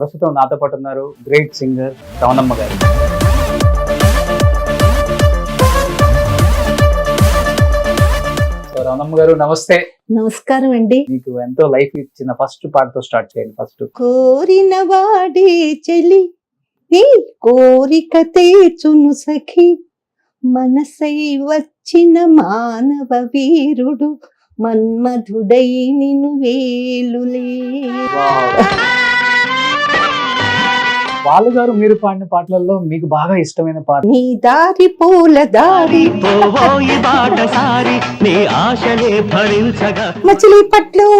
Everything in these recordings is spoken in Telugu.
ప్రస్తుతం నాతో పాటు ఉన్నారు గ్రేట్ సింగర్ రమణమ్మ గారు. రమణమ్మ గారు నమస్తే. నమస్కారం అండి. మీకు ఎంతో లైఫ్ ఇచ్చిన ఫస్ట్ పాటతో స్టార్ట్ చేయండి. ఫస్ట్ కోరిన వాడే చెలి నీ కోరిక తీర్చును సఖి, మనసై వచ్చిన మానవ వీరుడు మన్మధుడై నిన్ను వేలులే. బాలు గారు మీరు పాడిన పాటలలో మీకు బాగా ఇష్టమైన పాట? నీ దారి పూల దారి మచిలీపట్నం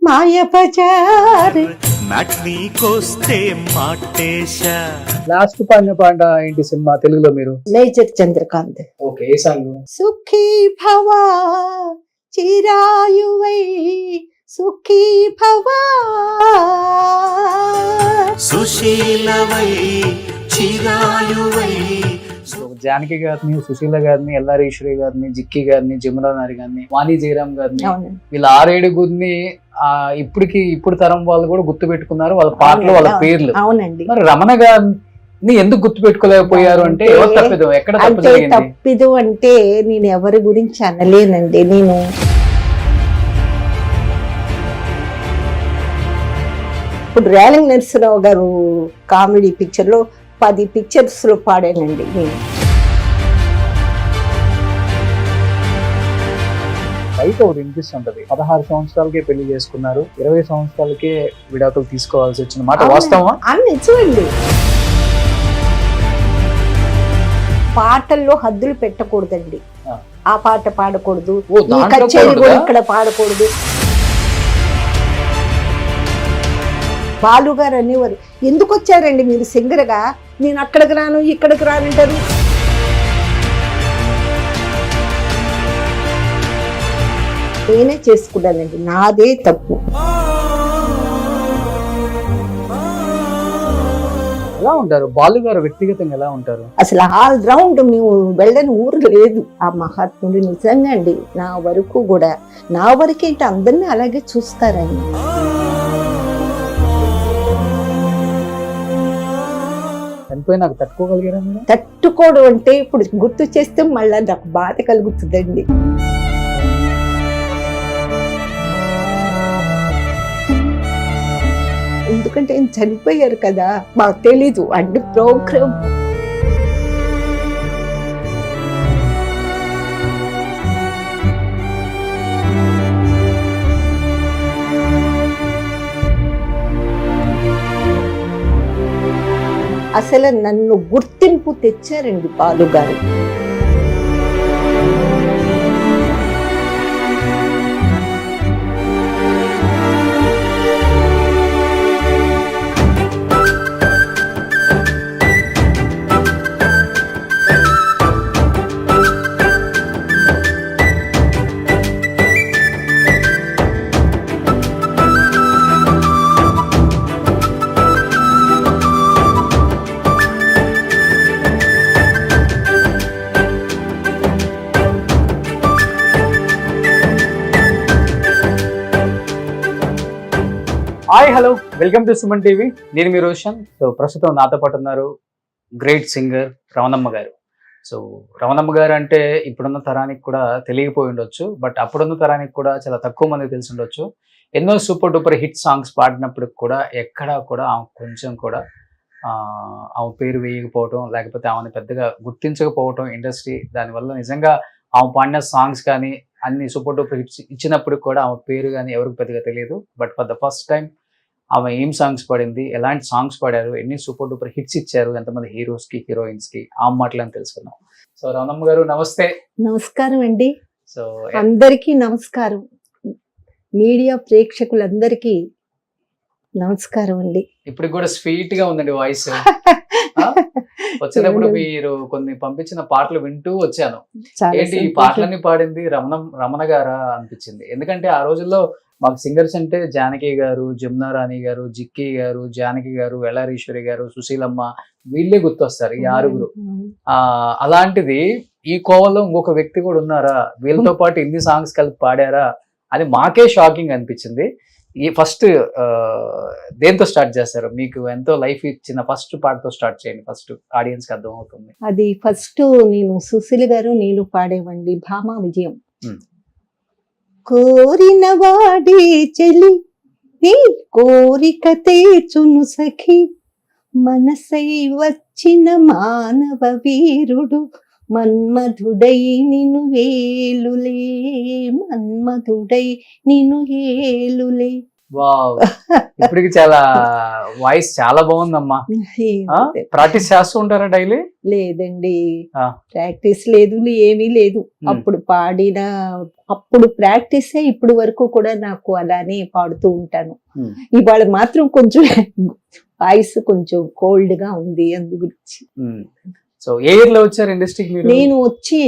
మాయ బజార్. లాస్ట్ పాడిన పాట ఏంటి సినిమా తెలుగులో మీరు? మేజర్ చంద్రకాంత్. ఓకే, ఏ సాంగ్? సుఖీ భవా చిరాయువై సుఖీ భవా సుశీలవై చిరాయువై. జానకి గారిని, సుశీల గారిని, ఎల్ఆర్ ఈశ్వరి గారిని, జిక్కి గారిని, జమునా నారి గారిని, వాణి జయరామ్ గారిని, వీళ్ళ 6-7 ఇప్పుడు తరం వాళ్ళు కూడా గుర్తు పెట్టుకున్నారు వాళ్ళ పాటలు, వాళ్ళ పేర్లు. అవునండి. మరి రమణ గారిని ఎందుకు గుర్తు పెట్టుకోలేకపోయారు అంటే ఎవరు తప్పిదు? ఎక్కడ తప్పిదు అంటే నేను ఎవరి గురించి అనలేనండి. నేను ఇప్పుడు రేలంగ్ నరసింహరావు గారు కామెడీ పిక్చర్ లో 10 పిక్చర్స్ లో పాడానండి నేను. బయట ఒకటి వినిపిస్తుంటది, 16 సంవత్సరాలకే పెళ్లి చేసుకున్నారు, 20 సంవత్సరాలకే విడాకులు తీసుకోవాల్సి వచ్చిన మాట వాస్తవమా? నిజమండి. పాటల్లో హద్దులు పెట్టకూడదండి. ఆ పాట పాడకూడదు, ఈ కచేరీ కూడా ఇక్కడ పాడకూడదు. బాలు గారు అనేవారు, ఎందుకు వచ్చారండి మీరు సింగర్ గా, నేను అక్కడికి రాను ఇక్కడికి రానంటారు. నేనే చేసుకున్నానండి, నాదే తప్పు. ఎలా ఉంటారు బాలు గారు వ్యక్తిగతంగా? ఎలా ఉంటారు అసలు? All round. మేము వెళ్ళని ఊరు లేదు ఆ మహాత్ముడు. నిజంగా అండి, నా వరకు కూడా, నా వరకేంటి అందరినీ అలాగే చూస్తారండి. చనిపోయినాక తట్టుకోగలిగారా మీరు? తట్టుకోవడం అంటే ఇప్పుడు గుర్తు చేస్తే మళ్ళీ నాకు బాధ కలుగుతుందండి. ఎందుకంటే ఆయన చనిపోయారు కదా, మాకు తెలీదు. అంటే ప్రోగ్రామ్ అసలు నన్ను గుర్తింపు తెచ్చారండి బాలు గారు. Hi, hello, welcome to Suman TV. నేను మీ రోషన్. సో ప్రస్తుతం నాతో పాటు ఉన్నారు గ్రేట్ సింగర్ రమణమ్మ గారు. సో రమణమ్మ గారు అంటే ఇప్పుడున్న తరానికి కూడా తెలియకపోయి ఉండొచ్చు, బట్ అప్పుడున్న తరానికి కూడా చాలా తక్కువ మంది తెలిసి ఉండొచ్చు. ఎన్నో సూపర్ డూపర్ హిట్ సాంగ్స్ పాడినప్పటికి కూడా ఎక్కడా కూడా ఆమె కొంచెం కూడా ఆమె పేరు వేయకపోవటం, లేకపోతే ఆమెను పెద్దగా గుర్తించకపోవటం ఇండస్ట్రీ. దానివల్ల నిజంగా ఆమె పాడిన సాంగ్స్ కానీ అన్ని సూపర్ డూపర్ హిట్స్ ఇచ్చినప్పుడు కూడా ఆమె పేరు కానీ ఎవరికి పెద్దగా తెలియదు. But for the first time ఆమె ఏం సాంగ్స్ పాడింది, ఎలాంటి సాంగ్స్ పాడారు, ఎన్ని సూపర్ డూపర్ హిట్స్ ఇచ్చారు, ఎంతమంది హీరోస్ కి, హీరోయిన్స్ కి, ఆ మాటలను తెలుసుకున్నాం. సో రమణమ్మ గారు నమస్తే. నమస్కారం అండి. సో అందరికీ నమస్కారం. మీడియా ప్రేక్షకులందరికీ నమస్కారం అండి. ఇప్పుడు కూడా స్వీట్ గా ఉందండి వాయిస్. వచ్చేటప్పుడు మీరు కొన్ని పంపించిన పాటలు వింటూ వచ్చాను. ఏంటి ఈ పాటలన్నీ పాడింది రమణ గారా అనిపించింది. ఎందుకంటే ఆ రోజుల్లో మాకు సింగర్స్ అంటే జానకి గారు, జమునా రాణి గారు, జిక్కి గారు, జానకి గారు, ఎల్ఆర్ ఈశ్వరి గారు, సుశీలమ్మ, వీళ్ళే గుర్తొస్తారు ఈ 6. అలాంటిది ఈ కోవలో ఇంకొక వ్యక్తి కూడా ఉన్నారా, వీళ్ళతో పాటు ఇన్ని సాంగ్స్ కలిపి పాడారా అని మాకే షాకింగ్ అనిపించింది. ఈ ఫస్ట్ దేంతో స్టార్ట్ చేస్తారు? మీకు ఎంతో లైఫ్ ఇచ్చిన ఫస్ట్ పాటతో స్టార్ట్ చేయండి, ఫస్ట్ ఆడియన్స్ కి అర్థం అవుతుంది. అది ఫస్ట్ నేను సుశీల గారు నేను పాడేవండి భామా విజయం. కోరిన వాడే చెలి నీ కోరిక తీర్చును సఖి, మనసై వచ్చిన మానవ వీరుడు మన్మధుడై నిన్ను ఏలులే, మన్మధుడై నిన్ను ఏలులే. వావ్, ఇప్పటికి చాలా వాయిస్ చాలా బాగుందమ్మా. ప్రాక్టీస్ చేస్తూ ఉంటారా డైలీ? లేదండి, ఆ. ప్రాక్టీస్ లేదు, ఏమీ లేదు. అప్పుడు పాడిన అప్పుడు ప్రాక్టీస్ ఇప్పుడు వరకు కూడా నాకు అలానే పాడుతూ ఉంటాను. ఇవాళ మాత్రం కొంచెం వాయిస్ కొంచెం కోల్డ్ గా ఉంది, అందు గురించి. సో ఏ ఇయర్ లో వచ్చారు ఇండస్ట్రీకి మీరు? నేను వచ్చి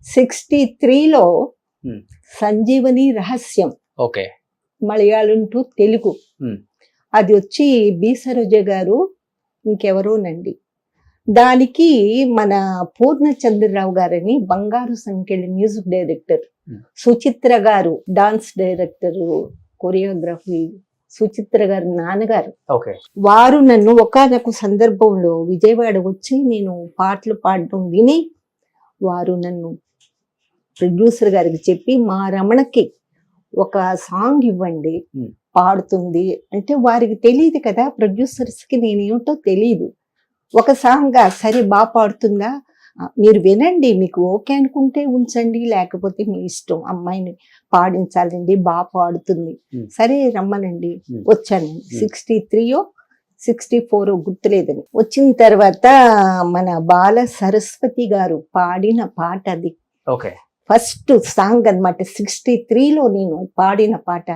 63లో సంజీవని రహస్యం, okay, Malayalam to Telugu. Hmm. అది వచ్చి బి సరోజ గారు ఇంకెవరోనండి. దానికి మన పూర్ణచంద్రరావు గారని బంగారు సంఖ్యల మ్యూజిక్ డైరెక్టర్, సుచిత్ర గారు డాన్స్ డైరెక్టర్, కొరియోగ్రఫీ, సుచిత్ర గారు నాన్నగారు. ఓకే, వారు నన్ను ఒకానొక సందర్భంలో విజయవాడ వచ్చి నేను పాటలు పాడడం విని వారు నన్ను ప్రొడ్యూసర్ గారికి చెప్పి మా రమణకి ఒక సాంగ్ ఇవ్వండి పాడుతుంది అంటే, వారికి తెలియదు కదా ప్రొడ్యూసర్స్ కి నేనేమిటో తెలియదు. ఒక సాంగ్ సరే బాగా పాడుతుందా, మీరు వినండి, మీకు ఓకే అనుకుంటే ఉంచండి, లేకపోతే మీ ఇష్టం, అమ్మాయిని పాడించాలండి, బాగా పాడుతుంది, సరే రమ్మనండి. వచ్చానండి 63 64 గుర్తులేదని. వచ్చిన తర్వాత మన బాల సరస్వతి గారు పాడిన పాట అది. ఓకే, ఫస్ట్ సాంగ్ అన్నమాట. 63లో నేను పాడిన పాట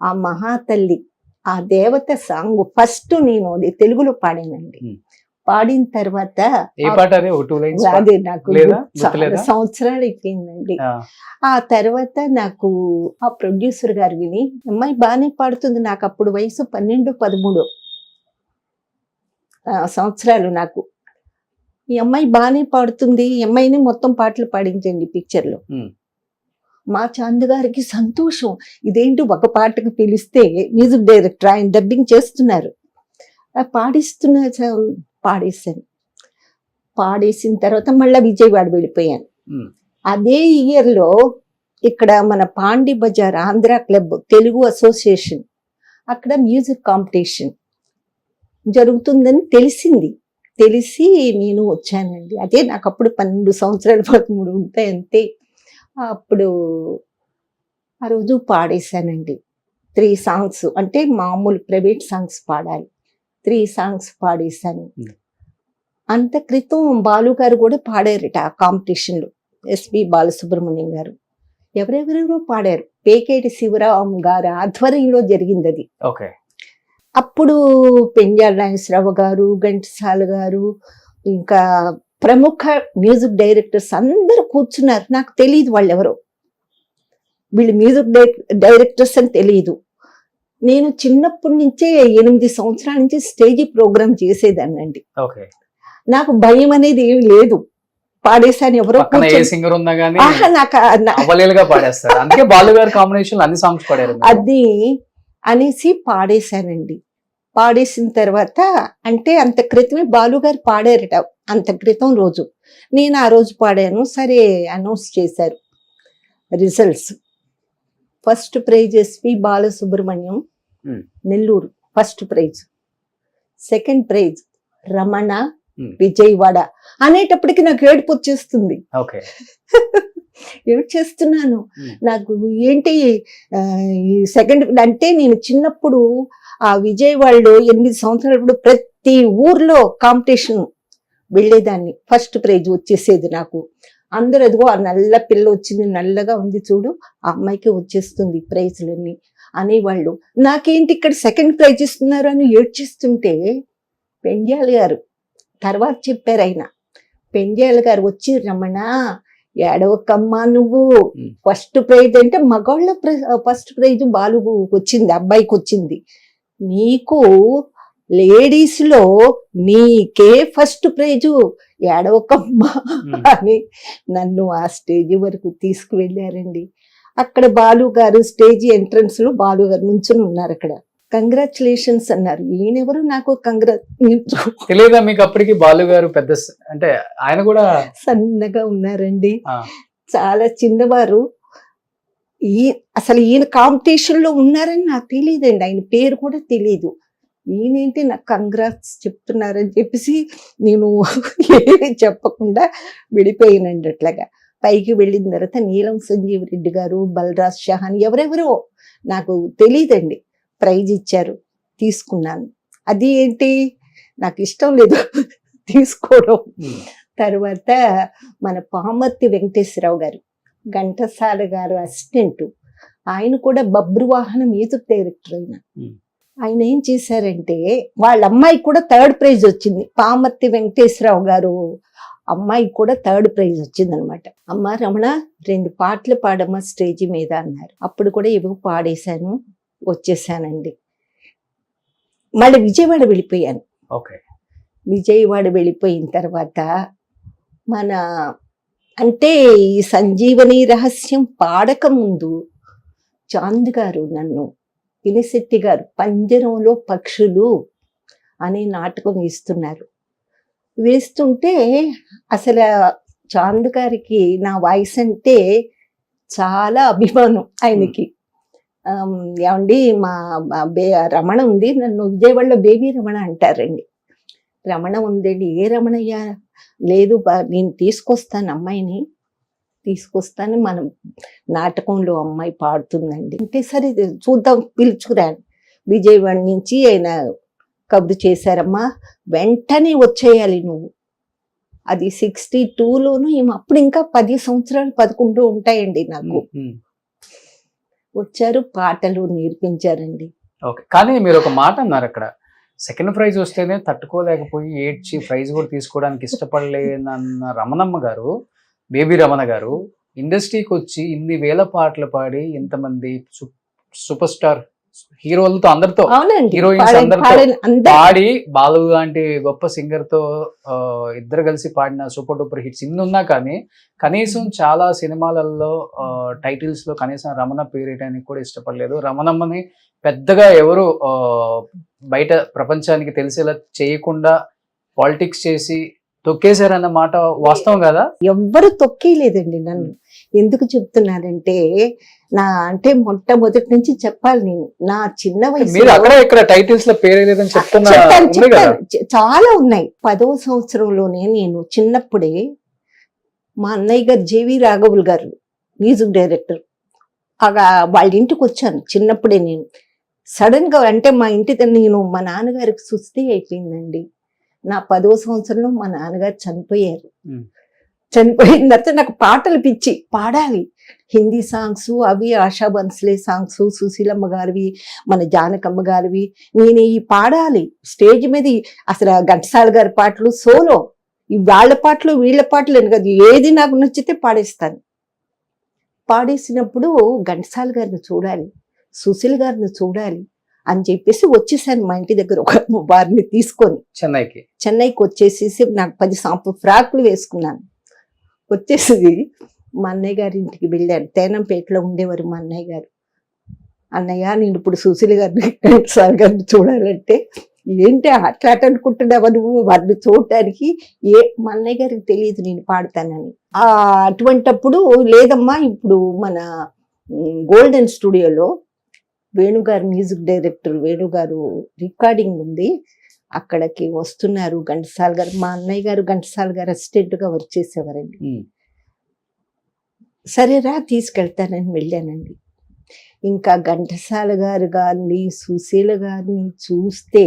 ఆ మహాతల్లి, ఆ దేవత సాంగ్ ఫస్ట్ నేను అది తెలుగులో పాడానండి. పాడిన తర్వాత అదే నాకు చాలా సంవత్సరాలు అయిపోయిందండి. ఆ తర్వాత నాకు ఆ ప్రొడ్యూసర్ గారు విని, అమ్మాయి బాగానే పాడుతుంది, నాకు అప్పుడు వయసు 12 13 సంవత్సరాలు నాకు, ఈ అమ్మాయి బాగానే పాడుతుంది, ఈ అమ్మాయిని మొత్తం పాటలు పాడించండి పిక్చర్ లో. మా చాంద్ గారికి సంతోషం, ఇదేంటి ఒక పాటకు పిలిస్తే మ్యూజిక్ డైరెక్టర్ ఆయన డబ్బింగ్ చేస్తున్నారు, పాడేశాను. పాడేసిన తర్వాత మళ్ళీ విజయవాడ వెళ్ళిపోయాను. అదే ఇయర్ లో ఇక్కడ మన పాండి బజార్ ఆంధ్ర క్లబ్ తెలుగు అసోసియేషన్, అక్కడ మ్యూజిక్ కాంపిటీషన్ జరుగుతుందని తెలిసి నేను వచ్చానండి. అదే నాకు అప్పుడు 12 సంవత్సరాలు 13 ఉంటాయి అంతే. అప్పుడు ఆ రోజు పాడేశానండి 3 సాంగ్స్, అంటే మామూలు ప్రైవేట్ సాంగ్స్ పాడాలి, 3 సాంగ్స్ పాడేశాను. అంత క్రితం బాలు గారు కూడా పాడారట ఆ కాంపిటీషన్లో, ఎస్పి బాలసుబ్రహ్మణ్యం గారు, ఎవరెవరెవరో పాడారు. పేకేటి శివరాం గారు ఆధ్వర్యంలో జరిగింది అది. ఓకే, అప్పుడు పెంజాల నాగేశ్వరరావు గారు, ఘంటసాల గారు, ఇంకా ప్రముఖ మ్యూజిక్ డైరెక్టర్స్ అందరూ కూర్చున్నారు. నాకు తెలియదు వాళ్ళు ఎవరో, వీళ్ళు మ్యూజిక్ డైరెక్టర్స్ అని తెలియదు. నేను చిన్నప్పటి నుంచే 8 సంవత్సరాల నుంచి స్టేజీ ప్రోగ్రామ్ చేసేదాన్నండి. నాకు భయం అనేది ఏమి లేదు, పాడేశాను. ఎవరో అది అనేసి పాడేశానండి. పాడేసిన తర్వాత, అంటే అంత క్రితమే బాలుగారు పాడారట, అంత క్రితం రోజు. నేను ఆ రోజు పాడాను. సరే అనౌన్స్ చేశారు results. First prize SP Balasubrahmanyam Nellore first prize, second prize Ramana Vijayawada. అనేటప్పటికి నాకు ఏడుపు వచ్చేస్తుంది. ఏడ్చేస్తున్నాను. నాకు ఏంటి సెకండ్ అంటే, నేను చిన్నప్పుడు ఆ విజయవాడలో 8 సంవత్సరాలప్పుడు ప్రతి ఊర్లో కాంపిటీషన్ వెళ్ళేదాన్ని, ఫస్ట్ ప్రైజ్ వచ్చేసేది నాకు. అందరూ అదిగో ఆ నల్ల పిల్ల వచ్చింది, నల్లగా ఉంది చూడు, ఆ అమ్మాయికి వచ్చేస్తుంది ప్రైజ్లన్నీ అనేవాళ్ళు. నాకేంటి ఇక్కడ సెకండ్ ప్రైజ్ ఇస్తున్నారు అని ఏడ్చేస్తుంటే, పెంజాల గారు తర్వాత చెప్పారు, ఆయన పెంజాల గారు వచ్చి, రమణ ఏడవకమ్మా నువ్వు, ఫస్ట్ ప్రైజ్ అంటే మగవాళ్ళ ఫస్ట్ ప్రైజ్ బాలుకు వచ్చింది, అబ్బాయికి వచ్చింది, నీకు లేడీస్ లో నీకే ఫస్ట్ ప్రైజు, ఏడవకమ్మా అని నన్ను ఆ స్టేజ్ వరకు తీసుకువెళ్ళారండి. అక్కడ బాలు గారు స్టేజ్ ఎంట్రన్స్ లో బాలు గారు నుంచుని ఉన్నారు అక్కడ. కంగ్రాచులేషన్స్ అన్నారు. ఈయనెవరు నాకు తెలియదా మీకు అప్పటికి? బాలు గారు పెద్ద అంటే ఆయన కూడా సన్నగా ఉన్నారండి, ఆ, చాలా చిన్నవారు. అసలు ఈయన కాంపిటీషన్ లో ఉన్నారని నాకు తెలియదండి, ఆయన పేరు కూడా తెలియదు. ఈయనేంటి నాకు కంగ్రాట్స్ చెప్తున్నారని చెప్పేసి నేను ఏమీ చెప్పకుండా విడిపోయినండి. అట్లాగా పైకి వెళ్ళిన తర్వాత నీలం సంజీవ్ రెడ్డి గారు, బలరాజ్ షహాన్, ఎవరెవరో నాకు తెలియదండి, ప్రైజ్ ఇచ్చారు, తీసుకున్నాను. అది ఏంటి నాకు ఇష్టం లేదు తీసుకోవడం. తర్వాత మన పామర్తి వెంకటేశ్వరరావు గారు, ఘంటసాల గారు అసిస్టెంట్, ఆయన కూడా బబ్రువాహన మ్యూజిక్ డైరెక్టర్. ఆయన ఏం చేశారంటే వాళ్ళ అమ్మాయికి కూడా 3rd ప్రైజ్ వచ్చింది. పామర్తి వెంకటేశ్వరరావు గారు అమ్మాయికి కూడా 3rd ప్రైజ్ వచ్చింది అనమాట. అమ్మ రమణ 2 పాటలు పాడమ్మా స్టేజ్ మీద అన్నారు. అప్పుడు కూడా ఏవో పాడేశాను, వచ్చేసానండి. మళ్ళీ విజయవాడ వెళ్ళిపోయాను. ఓకే. విజయవాడ వెళ్ళిపోయిన తర్వాత మన అంటే ఈ సంజీవని రహస్యం పాడక ముందు చాంద్ గారు నన్ను, పినిశెట్టి గారు పంజరంలో పక్షులు అనే నాటకం వేస్తుంటే అసలు చాంద్ గారికి నా వాయిస్ అంటే చాలా అభిమానం ఆయనకి. ఏమండి మా రమణ ఉంది, నన్ను విజయవాడలో బేబీ రమణ అంటారండి. రమణ ఉందండి. ఏ రమణయ్య? లేదు నేను తీసుకొస్తాను, అమ్మాయిని తీసుకొస్తాను, మనం నాటకంలో అమ్మాయి పాడుతుందండి అంటే సరే చూద్దాం పిలుచుకురాను. విజయవాడ నుంచి ఆయన కబురు చేశారమ్మా, వెంటనే వచ్చేయాలి నువ్వు. అది 62లోను, అప్పుడు ఇంకా 10 సంవత్సరాలు 11 ఉంటాయండి నాకు. వచ్చారు, పాటలు నేర్పించారండి. ఓకే. కానీ మీరు ఒక మాట అన్నారు అక్కడ, 2nd ప్రైజ్ వస్తేనే తట్టుకోలేకపోయి ఏడ్చి ప్రైజ్ కూడా తీసుకోవడానికి ఇష్టపడలేదన్న రమణమ్మ గారు, బేబీ రమణ గారు ఇండస్ట్రీకి వచ్చి ఇన్ని వేల పాటలు పాడి ఇంతమంది సూపర్ స్టార్ హీరోలతో అందరితో, హీరోయిన్స్ అందరితో పాడి, బాలు లాంటి గొప్ప సింగర్ తో ఇద్దరు కలిసి పాడిన సూపర్ డూపర్ హిట్స్ ఇన్ని ఉన్నా కానీ కనీసం చాలా సినిమాలలో టైటిల్స్ లో కనీసం రమణ పేరేయడానికి కూడా ఇష్టపడలేదు. రమణమ్మని పెద్దగా ఎవరు బయట ప్రపంచానికి తెలిసేలా చేయకుండా పాలిటిక్స్ చేసి తొక్కేశారన్న మాట వాస్తవం కదా? ఎవ్వరు తొక్కేయలేదండి నన్ను. ఎందుకు చెప్తున్నానంటే అంటే మొట్టమొదటి నుంచి చెప్పాలి, నేను నా చిన్న వయసు అక్కడ ఇక్కడ టైటిల్స్ లో పేరేయలేదని చెప్తున్నా, చాలా ఉన్నాయి. 10వ సంవత్సరంలోనే నేను చిన్నప్పుడే మా అన్నయ్య గారు జేవి రాఘవులు గారు మ్యూజిక్ డైరెక్టర్, వాళ్ళ ఇంటికి వచ్చాను చిన్నప్పుడే. నేను సడన్ గా అంటే మా మా నాన్నగారికి సుస్థి అయిపోయిందండి. నా 10వ సంవత్సరంలో మా నాన్నగారు చనిపోయారు. చనిపోయిన తర్వాత నాకు పాటలు పిచ్చి, పాడాలి హిందీ సాంగ్స్, అవి ఆశా బన్స్లే సాంగ్స్, సుశీలమ్మ గారివి, మన జానకమ్మ గారివి, నేను ఈ పాడాలి స్టేజ్ మీద. అసలు ఘంటసాల గారి పాటలు సోలో, వాళ్ళ పాటలు వీళ్ళ పాటలు అని కాదు, ఏది నాకు నచ్చితే పాడేస్తాను. పాడేసినప్పుడు ఘంటసాల గారిని చూడాలి, సుశీల్ గారిని చూడాలి అని చెప్పేసి వచ్చేసాను మా ఇంటి దగ్గర ఒక వారిని తీసుకొని చెన్నైకి వచ్చేసేసి నాకు 10 ఫ్రాక్లు వేసుకున్నాను. వచ్చేసి మా అన్నయ్య గారి ఇంటికి వెళ్ళాను. తేనంపేటలో ఉండేవారు మా అన్నయ్య గారు. అన్నయ్య నేను ఇప్పుడు సుశీల్ గారిని ఘంటసాల గారిని చూడాలంటే, ఏంటి అట్లా అనుకుంటున్నావా నువ్వు వారిని చూడటానికి? మా అన్నయ్య గారికి తెలియదు నేను పాడతానని. అటువంటప్పుడు లేదమ్మా, ఇప్పుడు మన గోల్డెన్ స్టూడియోలో వేణుగారు మ్యూజిక్ డైరెక్టర్ వేణుగారు రికార్డింగ్ ఉంది, అక్కడికి వస్తున్నారు ఘంటసాల గారు. మా అన్నయ్య గారు ఘంటసాల గారు అసిస్టెంట్ గా వర్క్ చేసేవారండి. సరేరా తీసుకెళ్తానని వెళ్ళానండి. ఇంకా ఘంటసాల గారు గారిని, సుశీల గారిని చూస్తే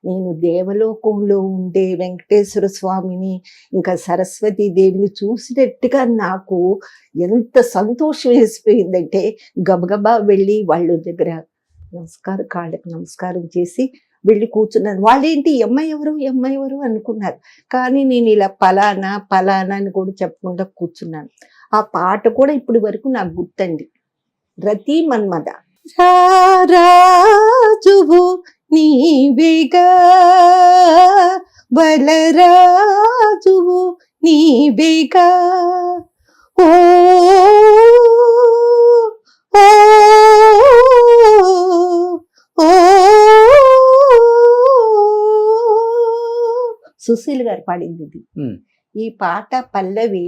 నేను దేవలోకంలో ఉండే వెంకటేశ్వర స్వామిని, ఇంకా సరస్వతీ దేవిని చూసినట్టుగా నాకు ఎంత సంతోషం వేసిపోయిందంటే గబగబా వెళ్ళి వాళ్ళ దగ్గర కాళ్ళకి నమస్కారం చేసి వెళ్ళి కూర్చున్నాను. వాళ్ళేంటి అమ్మాయి ఎవరు అనుకున్నారు. కానీ నేను ఇలా పలానా అని కూడా చెప్పకుండా కూర్చున్నాను. ఆ పాట కూడా ఇప్పటి వరకు నాకు గుర్తండి, రతి మన్మద. రాజువు నీవేగా బలరాజువు నీవేగా, ఓ ఓ ఓ సుశీల్ గారు పాడింది ఇది. ఉమ్. ఈ పాట పల్లవి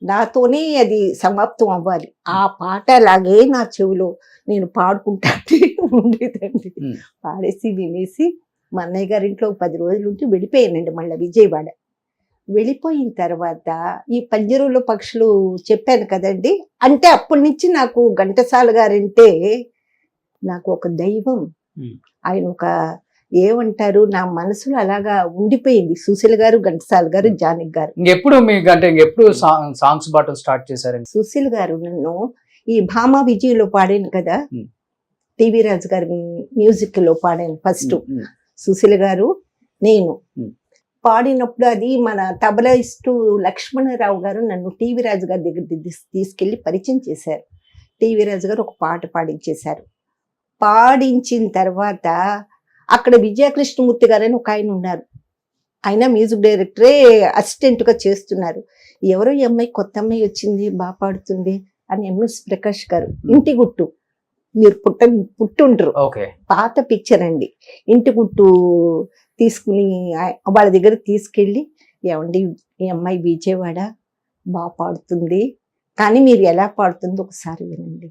నాతోనే అది సమాప్తం అవ్వాలి. ఆ పాట అలాగే నా చెవిలో నేను పాడుకుంటా ఉండేదండి. ఉమ్. పాడేసి వినేసి మా అన్నయ్య గారి ఇంట్లో 10 రోజులు ఉంటే వెళ్ళిపోయానండి మళ్ళీ విజయవాడ. వెళ్ళిపోయిన తర్వాత ఈ పంజరంలో పక్షులు చెప్పాను కదండి, అంటే అప్పటి నుంచి నాకు ఘంటసాల గారంటే నాకు ఒక దైవం. ఉమ్. ఆయన ఒక ఏమంటారు, నా మనసులో అలాగా ఉండిపోయింది. సుశీల్ గారు, ఘంటసాల గారు, జానకి గారు. ఇంకెప్పుడు మీకు అంటే ఇంకెప్పుడు సాంగ్స్ పాటలు స్టార్ట్ చేశారండి? సుశీల్ గారు నన్ను ఈ భామా విజయలో పాడాను కదా, ఉమ్. టీవీ రాజు గారి మ్యూజిక్ లో పాడాను ఫస్ట్. ఉమ్. ఉమ్. సుశీల్ గారు నేను ఉమ్. పాడినప్పుడు అది మన తబలాయిస్టు లక్ష్మణరావు గారు నన్ను టీవీ రాజు గారి దగ్గర తీసుకెళ్లి పరిచయం చేశారు. టీవీ రాజు గారు ఒక పాట పాడించేశారు. పాడించిన తర్వాత అక్కడ విజయకృష్ణమూర్తి గారు అని ఒక ఆయన ఉన్నారు. ఆయన మ్యూజిక్ డైరెక్టరే అసిస్టెంట్ గా చేస్తున్నారు. ఎవరో ఈ అమ్మాయి, కొత్త అమ్మాయి వచ్చింది, బాగా పాడుతుంది అని ఎంఎస్ ప్రకాష్ గారు, ఇంటి గుట్టు, మీరు పుట్టుండ్రు, ఓకే. పాత పిక్చర్ అండి. ఇంటి గుట్టు తీసుకుని వాళ్ళ దగ్గర తీసుకెళ్ళి, ఏమండి ఈ అమ్మాయి విజయవాడ బాగా పాడుతుంది, కానీ మీరు ఎలా పాడుతుందో ఒకసారి వినండి.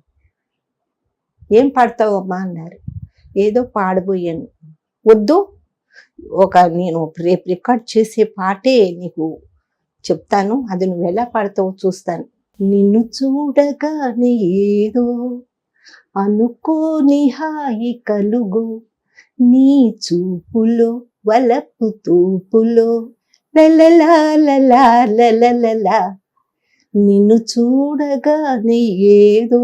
ఏం పాడతావు అమ్మా అన్నారు. ఏదో పాడబోయాను. వద్దు, నేను రేపు రికార్డ్ చేసే పాటే నీకు చెప్తాను, అది నువ్వు ఎలా పాడతావో చూస్తాను. నిన్ను చూడగానే ఏదో అనుకోని హాయి కలుగు, నీ చూపులో వలపు తూపులో లలలా లలా లలలా, నిన్ను చూడగానే ఏదో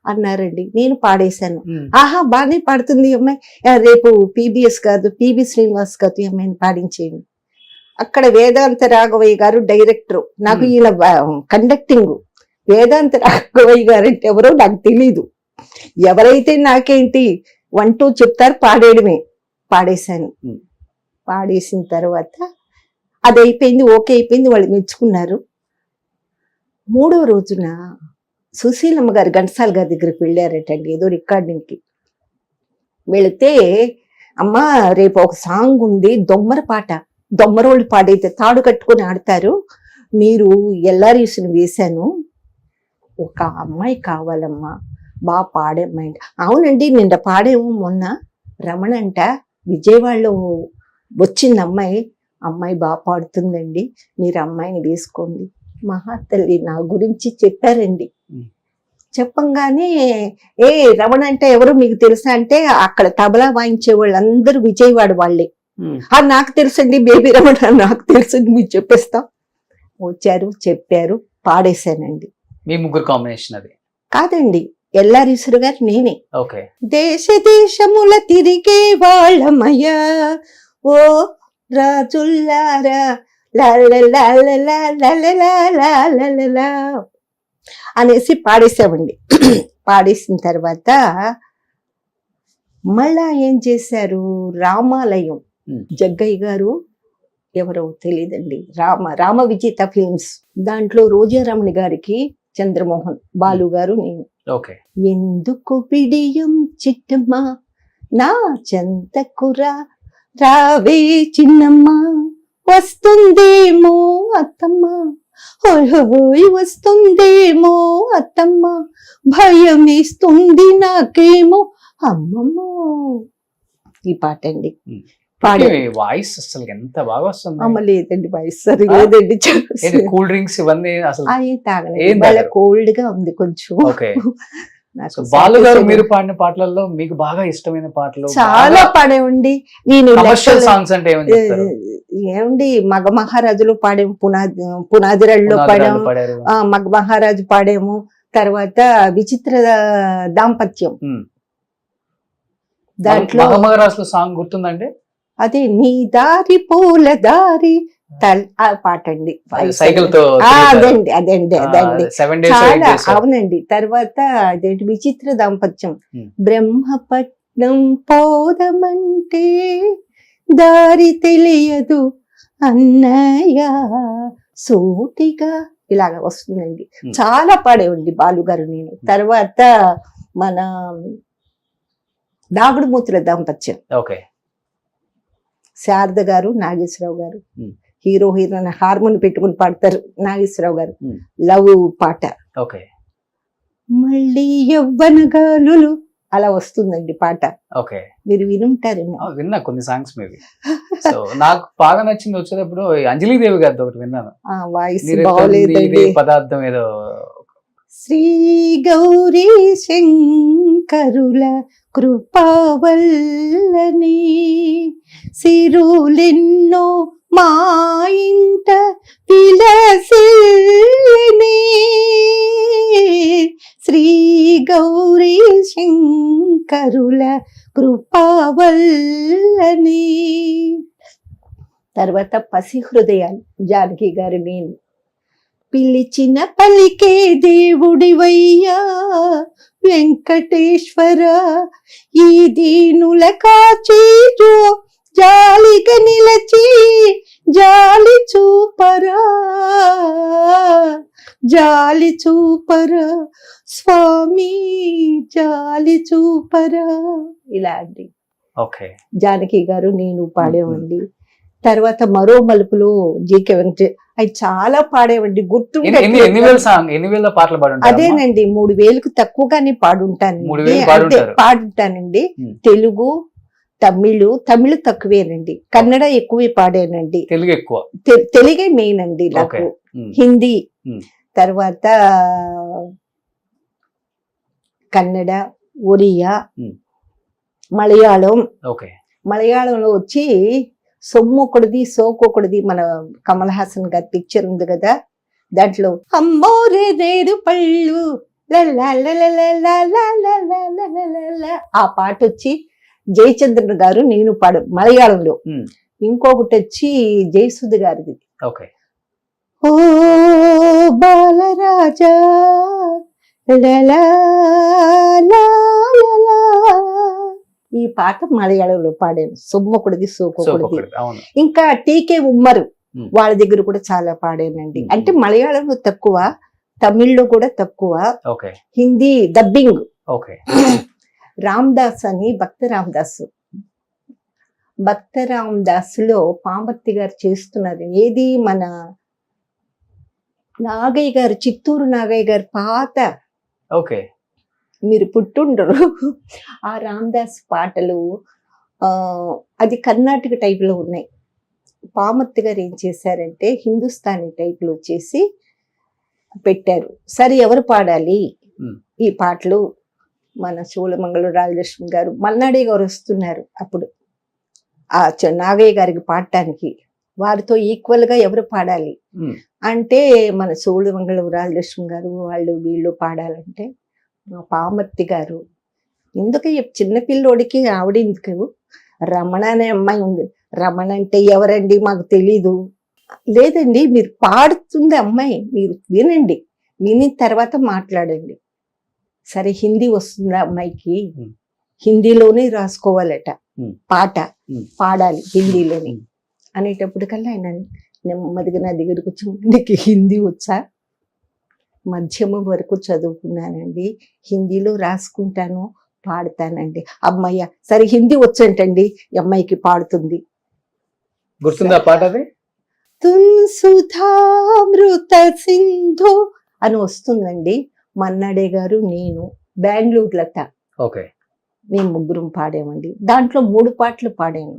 అన్నారండి. నేను పాడేశాను. ఆహా, బాగానే పాడుతుంది ఈ అమ్మాయి, రేపు పిబిఎస్ కాదు, పిబి శ్రీనివాస్ కాదు, ఈ అమ్మాయిని పాడించేయండి. అక్కడ వేదాంత రాఘవయ్య గారు డైరెక్టర్, నాకు ఈయన కండక్టింగ్. వేదాంత రాఘవయ్య గారు అంటే ఎవరో నాకు తెలీదు. ఎవరైతే నాకేంటి 1 2 చెప్తారు, పాడేయడమే. పాడేశాను. పాడేసిన తర్వాత అది అయిపోయింది, ఓకే అయిపోయింది, వాళ్ళు మెచ్చుకున్నారు. 3వ రోజున సుశీలమ్మ గారు ఘంటసాల గారి దగ్గరికి వెళ్ళారటండి, ఏదో రికార్డింగ్కి. వెళితే, అమ్మ రేపు ఒక సాంగ్ ఉంది, దొమ్మర పాట, దొమ్మరోళ్ళు పాడైతే తాడు కట్టుకొని ఆడతారు, మీరు ఎల్లారీసుని వేశాను, ఒక అమ్మాయి కావాలమ్మా, బాగా పాడేమ్మాయి. అవునండి, నిన్న పాడేమో మొన్న, రమణ అంట విజయవాడలో వచ్చింది అమ్మాయి బాగా పాడుతుందండి, మీరు అమ్మాయిని వేసుకోండి. మహాతల్లి నా గురించి చెప్పారండి. చెప్పంగానే, రమణ అంటే ఎవరు మీకు తెలుసా అంటే, అక్కడ తబలా వాయించే వాళ్ళందరూ విజయవాడ వాళ్ళే. నాకు తెలుసండి, బేబీ రమణ నాకు తెలుసండి, మీరు చెప్పేస్తాం. వచ్చారు, చెప్పారు, పాడేశానండి. మీ ముగ్గురు కాంబినేషన్ అది కాదండి, ఎల్లారీశ్వరు గారు నేనే. ఓకే. దేశ దేశముల తిరిగే వాళ్ళమయ్యా ఓ రాజుల్లారా అనేసి పాడేసామండి. పాడేసిన తర్వాత మళ్ళా ఏం చేశారు, రామాలయం జగ్గయ్య గారు ఎవరో తెలియదండి, రామ విజేత ఫిల్మ్స్, దాంట్లో రోజారమణి గారికి చంద్రమోహన్, బాలు గారు, నేను. ఓకే. ఎందుకు బిడియం చిట్టమ్మా నా చెంతకురా, రావే చిన్నమ్మ, వస్తుందేమో అత్తమ్మ, హోయ్ వస్తుందేమో అత్తమ్మ, భయమేస్తుంది నాకేమో అమ్మమ్మో. ఈ పాట అండి పాడే. వాయిస్ అసలు ఎంత బాగా వస్తుంది. అమ్మ లేదండి, వాయిస్ సరి లేదండి. కూల్ డ్రింక్స్ ఇవన్నీ అసలు తాగలేదు, కోల్డ్ గా ఉంది కొంచెం. ఓకే. బాలు గారు మీరు పాడిన పాటలలో మీకు బాగా ఇష్టమైన పాటలు చాలా పాడేవండి. నేను కమర్షియల్ సాంగ్స్ అంటే ఏమండి, మగ మహారాజులు పాడేము, పునాదిరాళ్ళలో పాడాము, మగ మహారాజు పాడేము, తర్వాత విచిత్ర దాంపత్యం, దాంట్లో మగమహారాజులో సాంగ్ గుర్తుందండి, అదే నీ దారి పూల దారి ఆ పాట అండి, సైకిల్ తో. అదండి అదండి అదండి చాలా. అవునండి. తర్వాత అదేంటి విచిత్ర దాంపత్యం, బ్రహ్మపట్నం పోదమంటే దారి తెలియదు అన్నయ్య, సూటిగా ఇలాగ వస్తుందండి. Hmm. చాలా పాడేవండి బాలుగారు నేను. తర్వాత మన దాగుడుమూతుల దాంపత్యం, ఓకే. శారద గారు, నాగేశ్వరరావు గారు, Hmm. హీరో హీరోయిన్ హార్మోన్ పెట్టుకుని పాడతారు నాగేశ్వరరావు గారు. Hmm. లవ్ పాట, ఓకే. మళ్ళీ యవ్వనగాలులు అలా వస్తుందండి పాట. ఓకే. మీరు వినుంటారేమో. విన్నా కొన్ని సాంగ్స్ మేబీ. సో నాకు బాగా నచ్చింది వచ్చేటప్పుడు అంజలి దేవి గారిది ఒకటి విన్నాను. ఆ వాయిస్ నీరే బాగోలేదండి. పదార్థం ఏదో. శ్రీ గౌరీ శంకరుల కృపావల్లనే సిరులెన్నో మా ఇంట విలసిల్లనే, శ్రీ గౌరీ శంకరుల కృపావల్లనే. తర్వాత పసి హృదయాలు, జానకి గారు నేను. పిలిచిన పలికే దేవుడివయ్యా వెంకటేశ్వర, ఈ దీనుల కాచేజో జాలిగా నిలచి జాలి చూపరా, జాలి చూపరా స్వామి, జాలి చూపరా. ఇలా అండి ఓకే. జానకి గారు నేను పాడేవండి. తర్వాత మరో మలుపులో జీకే వెంకటే, అవి చాలా పాడేవండి. ఎన్ని వేల పాటలు పాడుంటారు? అదేనండి 3000కు తక్కువగానే పాడుంటానండి. 3000 పాడుంటారు. పాడుంటానండి. తెలుగు, తమిళ్ తక్కువేనండి. కన్నడ ఎక్కువే పాడానండి. తెలుగు ఎక్కువ. తెలుగే మెయిన్ అండి నాకు. హిందీ, తర్వాత కన్నడ, ఒరియా, మలయాళం. మలయాళంలో వచ్చి సొమ్మొకటిది సోకొకటిది, మన కమల్ హాసన్ గారి పిక్చర్ ఉంది కదా, దాంట్లో అమ్మోరే నేడు పళ్ళు ఆ పాట వచ్చి జయచంద్రన్ గారు నేను పాడు మలయాళంలో. ఇంకొకటి వచ్చి జయసుధ గారిది, ఓ బాలరాజా ఈ పాట మలయాళంలో పాడాను. సొమ్మొకటిది సోకొకటిది. ఇంకా టీకే ఉమ్మరు వాళ్ళ దగ్గర కూడా చాలా పాడానండి. అంటే మలయాళంలో తక్కువ, తమిళ్లో కూడా తక్కువ, హిందీ డబ్బింగ్. రామదాస్ అని భక్త రామదాస్ లో పామర్తి గారు చేస్తున్నారు. ఏది మన నాగయ్య గారు, చిత్తూరు నాగయ్య గారు పాత, మీరు పుట్టుండరు, ఆ రామదాస్ పాటలు అది కర్ణాటక టైప్ లో ఉన్నాయి. పామర్తి గారు ఏం చేశారంటే హిందుస్థానీ టైప్ లో చేసి పెట్టారు. సరే ఎవరు పాడాలి ఈ పాటలు? మన శూలమంగళూరు రాజలక్ష్మి గారు, మల్నాడే గారు వస్తున్నారు అప్పుడు ఆ నాగయ్య గారికి పాడటానికి. వారితో ఈక్వల్ గా ఎవరు పాడాలి అంటే మన శూలమంగళూరు రాజలక్ష్మి గారు వాళ్ళు వీళ్ళు పాడాలంటే మా పామర్తి గారు, ఎందుకు చిన్నపిల్లోడికి ఆవిడెందుకు, రమణ అనే అమ్మాయి ఉంది, రమణ అంటే ఎవరండి మాకు తెలీదు. లేదండి మీరు పాడుతుంది అమ్మాయి, మీరు వినండి, విని తర్వాత మాట్లాడండి. సరే హిందీ వస్తుందా అమ్మాయికి, హిందీలోనే రాసుకోవాలట పాట, పాడాలి హిందీలోనే అనేటప్పటికల్లా ఆయన నెమ్మదిగా నా దగ్గరకు వచ్చి, నీకు హిందీ వచ్చా? మధ్యమం వరకు చదువుకున్నానండి, హిందీలో రాసుకుంటాను, పాడతానండి. అమ్మాయ్య సరే హిందీ వచ్చంటండి, అమ్మాయికి పాడుతుంది. గుర్తుందా పాట? అది తుమ్ సుధామృత సింధు అని వస్తుందండి. మన్నాడే గారు, నేను, బెంగళూరు లత, మేము ముగ్గురం పాడామండి. దాంట్లో 3 పాటలు పాడాను.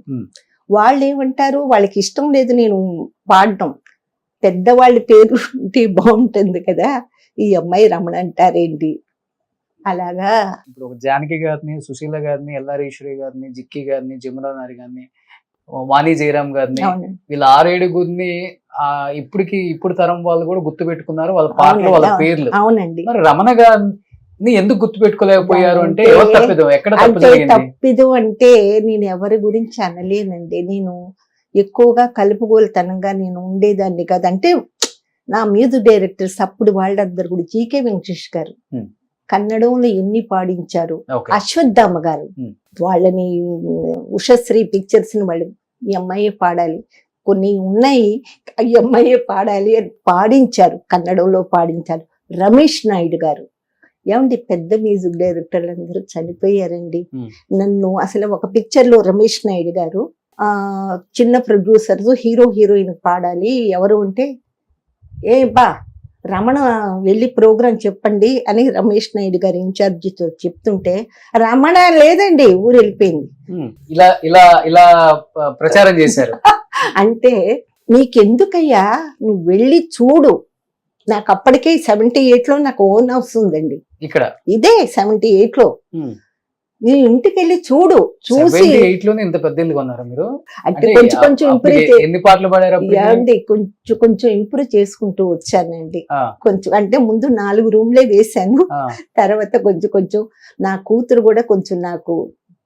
వాళ్ళు ఏమంటారు, వాళ్ళకి ఇష్టం లేదు నేను పాడటం, పెద్దవాళ్ళ పేరు ఉంటే బాగుంటుంది కదా, ఈ అమ్మాయి రమణ అంటారేంటి అలాగా. ఇప్పుడు జానకి గారిని, సుశీల గారిని, ఎల్లారీశ్వరి గారిని, జిక్కి గారిని, జమునా నారి గారిని, వాణి జయరామ్ గారిని, వీళ్ళ 6-7 ఇప్పుడు తరం వాళ్ళు కూడా గుర్తు పెట్టుకున్నారు వాళ్ళ పాటలు, వాళ్ళ పేర్లు. అవునండి. మరి రమణ గారిని ఎందుకు గుర్తు పెట్టుకోలేకపోయారు అంటే ఎక్కడ తప్పిదు అంటే నేను ఎవరి గురించి అనలేనండి. నేను ఎక్కువగా కలుపుగోలుతనంగా నేను ఉండేదాన్ని కాదు. అంటే నా మ్యూజిక్ డైరెక్టర్స్ అప్పుడు వాళ్ళందరూ కూడా జీకే వెంకటేష్ గారు కన్నడంలో ఎన్ని పాడించారు, అశ్వత్థామ గారు వాళ్ళని ఉషశ్రీ పిక్చర్స్ ని వాళ్ళు ఈ అమ్మాయి పాడాలి, కొన్ని ఉన్నాయి, ఈ అమ్మాయి పాడాలి అని పాడించారు, కన్నడంలో పాడించారు. రమేష్ నాయుడు గారు, ఏమండి పెద్ద మ్యూజిక్ డైరెక్టర్లు అందరూ చనిపోయారండి. నన్ను అసలు ఒక పిక్చర్ లో రమేష్ నాయుడు గారు చిన్న ప్రొడ్యూసర్స్ హీరో హీరోయిన్ పాడాలి ఎవరు ఉంటే, ఏ బా రమణ వెళ్ళి ప్రోగ్రాం చెప్పండి అని రమేష్ నాయుడు గారు ఇన్ఛార్జితో చెప్తుంటే, రమణ లేదండి ఊరు వెళ్ళిపోయింది. ఇలా ఇలా ఇలా ప్రచారం చేశారు. అంటే నీకెందుకయ్యా, నువ్వు వెళ్ళి చూడు. నాకు అప్పటికే 78 లో నాకు ఓన్ హౌస్ ఉందండి ఇక్కడ, ఇదే 78 లో. నీ ఇంటికి వెళ్ళి చూడు, చూసి 78 లోనే ఇంత పెద్ద ఇల్లు కొన్నారా మీరు? అంటే కొంచెం కొంచెం ఇంప్రూవ్ ఎన్ని పాటలు పాడారు అప్పుడు? ఏమండి కొంచెం కొంచెం ఇంప్రూవ్ చేసుకుంటూ వచ్చానండి. కొంచెం అంటే ముందు 4 రూమ్లే వేశాను, తర్వాత కొంచెం కొంచెం నా కూతురు కూడా కొంచెం నాకు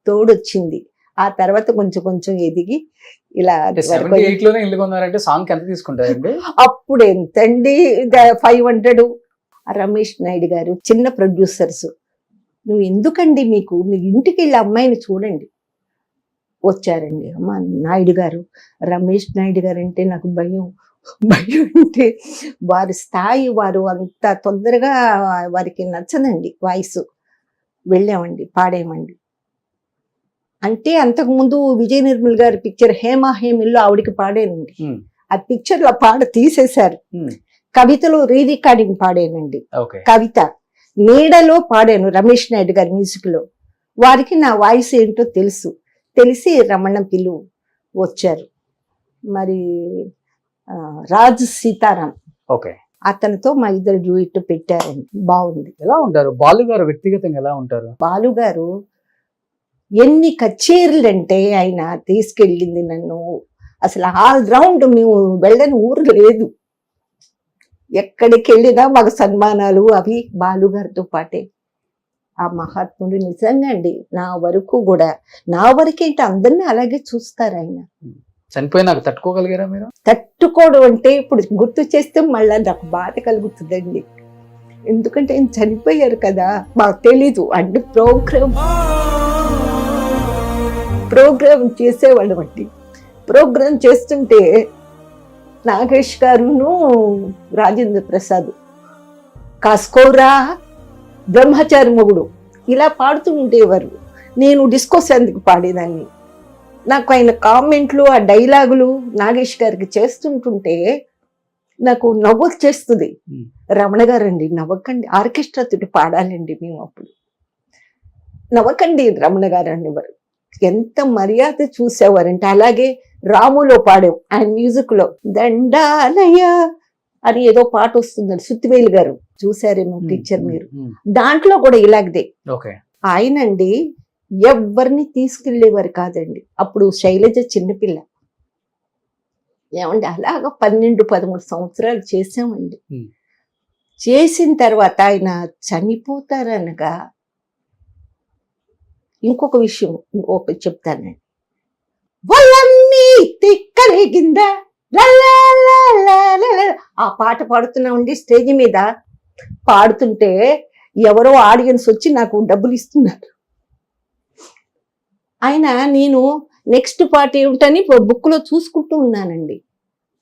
తోడొచ్చింది. ఆ తర్వాత కొంచెం కొంచెం ఎదిగి ఇలా 78 లోనే ఇల్లు కొన్నారంటే సాంగ్ ఎంత తీసుకుంటారండి? అప్పుడు ఎంతండి, 500. రమేష్ నాయుడు గారు చిన్న ప్రొడ్యూసర్స్, నువ్వు ఎందుకండి మీకు మీ ఇంటికి వెళ్ళి అమ్మాయిని చూడండి. వచ్చారండి. అమ్మ నాయుడు గారు, రమేష్ నాయుడు గారు అంటే నాకు భయం. భయం అంటే వారి స్థాయి, వారు అంత తొందరగా వారికి నచ్చదండి వాయిస్. వెళ్ళామండి, పాడేమండి. అంటే అంతకుముందు విజయ నిర్మల్ గారి పిక్చర్ హేమా హేమిల్లో ఆవిడికి పాడానండి. ఆ పిక్చర్ లో పాట తీసేశారు. కవితలో రీ రికార్డింగ్ పాడానండి. కవిత నీడలో పాడాను రమేష్ నాయుడు గారి మ్యూజిక్ లో. వారికి నా వాయిస్ ఏంటో తెలిసి రమణ పిలువు వచ్చారు. మరి రాజు సీతారాం అతనితో మా ఇద్దరు డ్యూయిట్ పెట్టారండి. బాగుంది. ఎలా ఉంటారు బాలు గారు వ్యక్తిగతంగా? ఎలా ఉంటారు బాలు గారు? ఎన్ని కచేరీలు అంటే ఆయన తీసుకెళ్ళింది నన్ను. అసలు ఆల్ రౌండ్ మేము వెళ్ళని ఊరు లేదు. ఎక్కడికి వెళ్ళినా మాకు సన్మానాలు అవి బాలు గారితో పాటే. ఆ మహాత్ముడు నిజంగా అండి, నా వరకేంటి అందరినీ అలాగే చూస్తారు ఆయన. చనిపోయినాక తట్టుకోగలిగారా మీరు? తట్టుకోవడం అంటే ఇప్పుడు గుర్తు చేస్తే మళ్ళీ నాకు బాధ కలుగుతుందండి. ఎందుకంటే ఆయన చనిపోయారు కదా, మాకు తెలీదు. అంటే ప్రోగ్రామ్ చేసేవాళ్ళం అండి. ప్రోగ్రామ్ చేస్తుంటే నాగేష్ గారును రాజేంద్ర ప్రసాద్ కాస్కోరా బ్రహ్మచారి మొగుడు ఇలా పాడుతూ ఉండేవారు. నేను డిస్కో సందికి పాడేదాన్ని. నాకు ఆయన కామెంట్లు, ఆ డైలాగులు నాగేష్ గారికి చేస్తుంటుంటే నాకు నవ్వు చేస్తుంది. రమణ గారండి నవ్వకండి, ఆర్కెస్ట్రా తోటి పాడాలండి మేము. అప్పుడు నవ్వకండి రమణ గారు అనేవారు. ఎంత మర్యాద చూసేవారంటే. అలాగే రాములో పాడాం ఆయన మ్యూజిక్ లో, దండాలయ అని ఏదో పాట వస్తుందండి, సుత్తివేలు గారు చూసారేమో పిక్చర్ మీరు. దాంట్లో కూడా ఇలాగదే ఆయనండి ఎవరిని తీసుకెళ్లేవారు కాదండి. అప్పుడు శైలజ చిన్నపిల్ల. ఏమండి అలాగ 12-13 సంవత్సరాలు చేసామండి. చేసిన తర్వాత ఆయన చనిపోతారనగా ఇంకొక విషయం చెప్తానండి. కలిగిందా ఆ పాట పాడుతున్నామండి. స్టేజ్ మీద పాడుతుంటే ఎవరో ఆడియన్స్ వచ్చి నాకు డబ్బులు ఇస్తున్నారు. ఆయన నేను నెక్స్ట్ పాట ఏమిటని బుక్ లో చూసుకుంటూ ఉన్నానండి.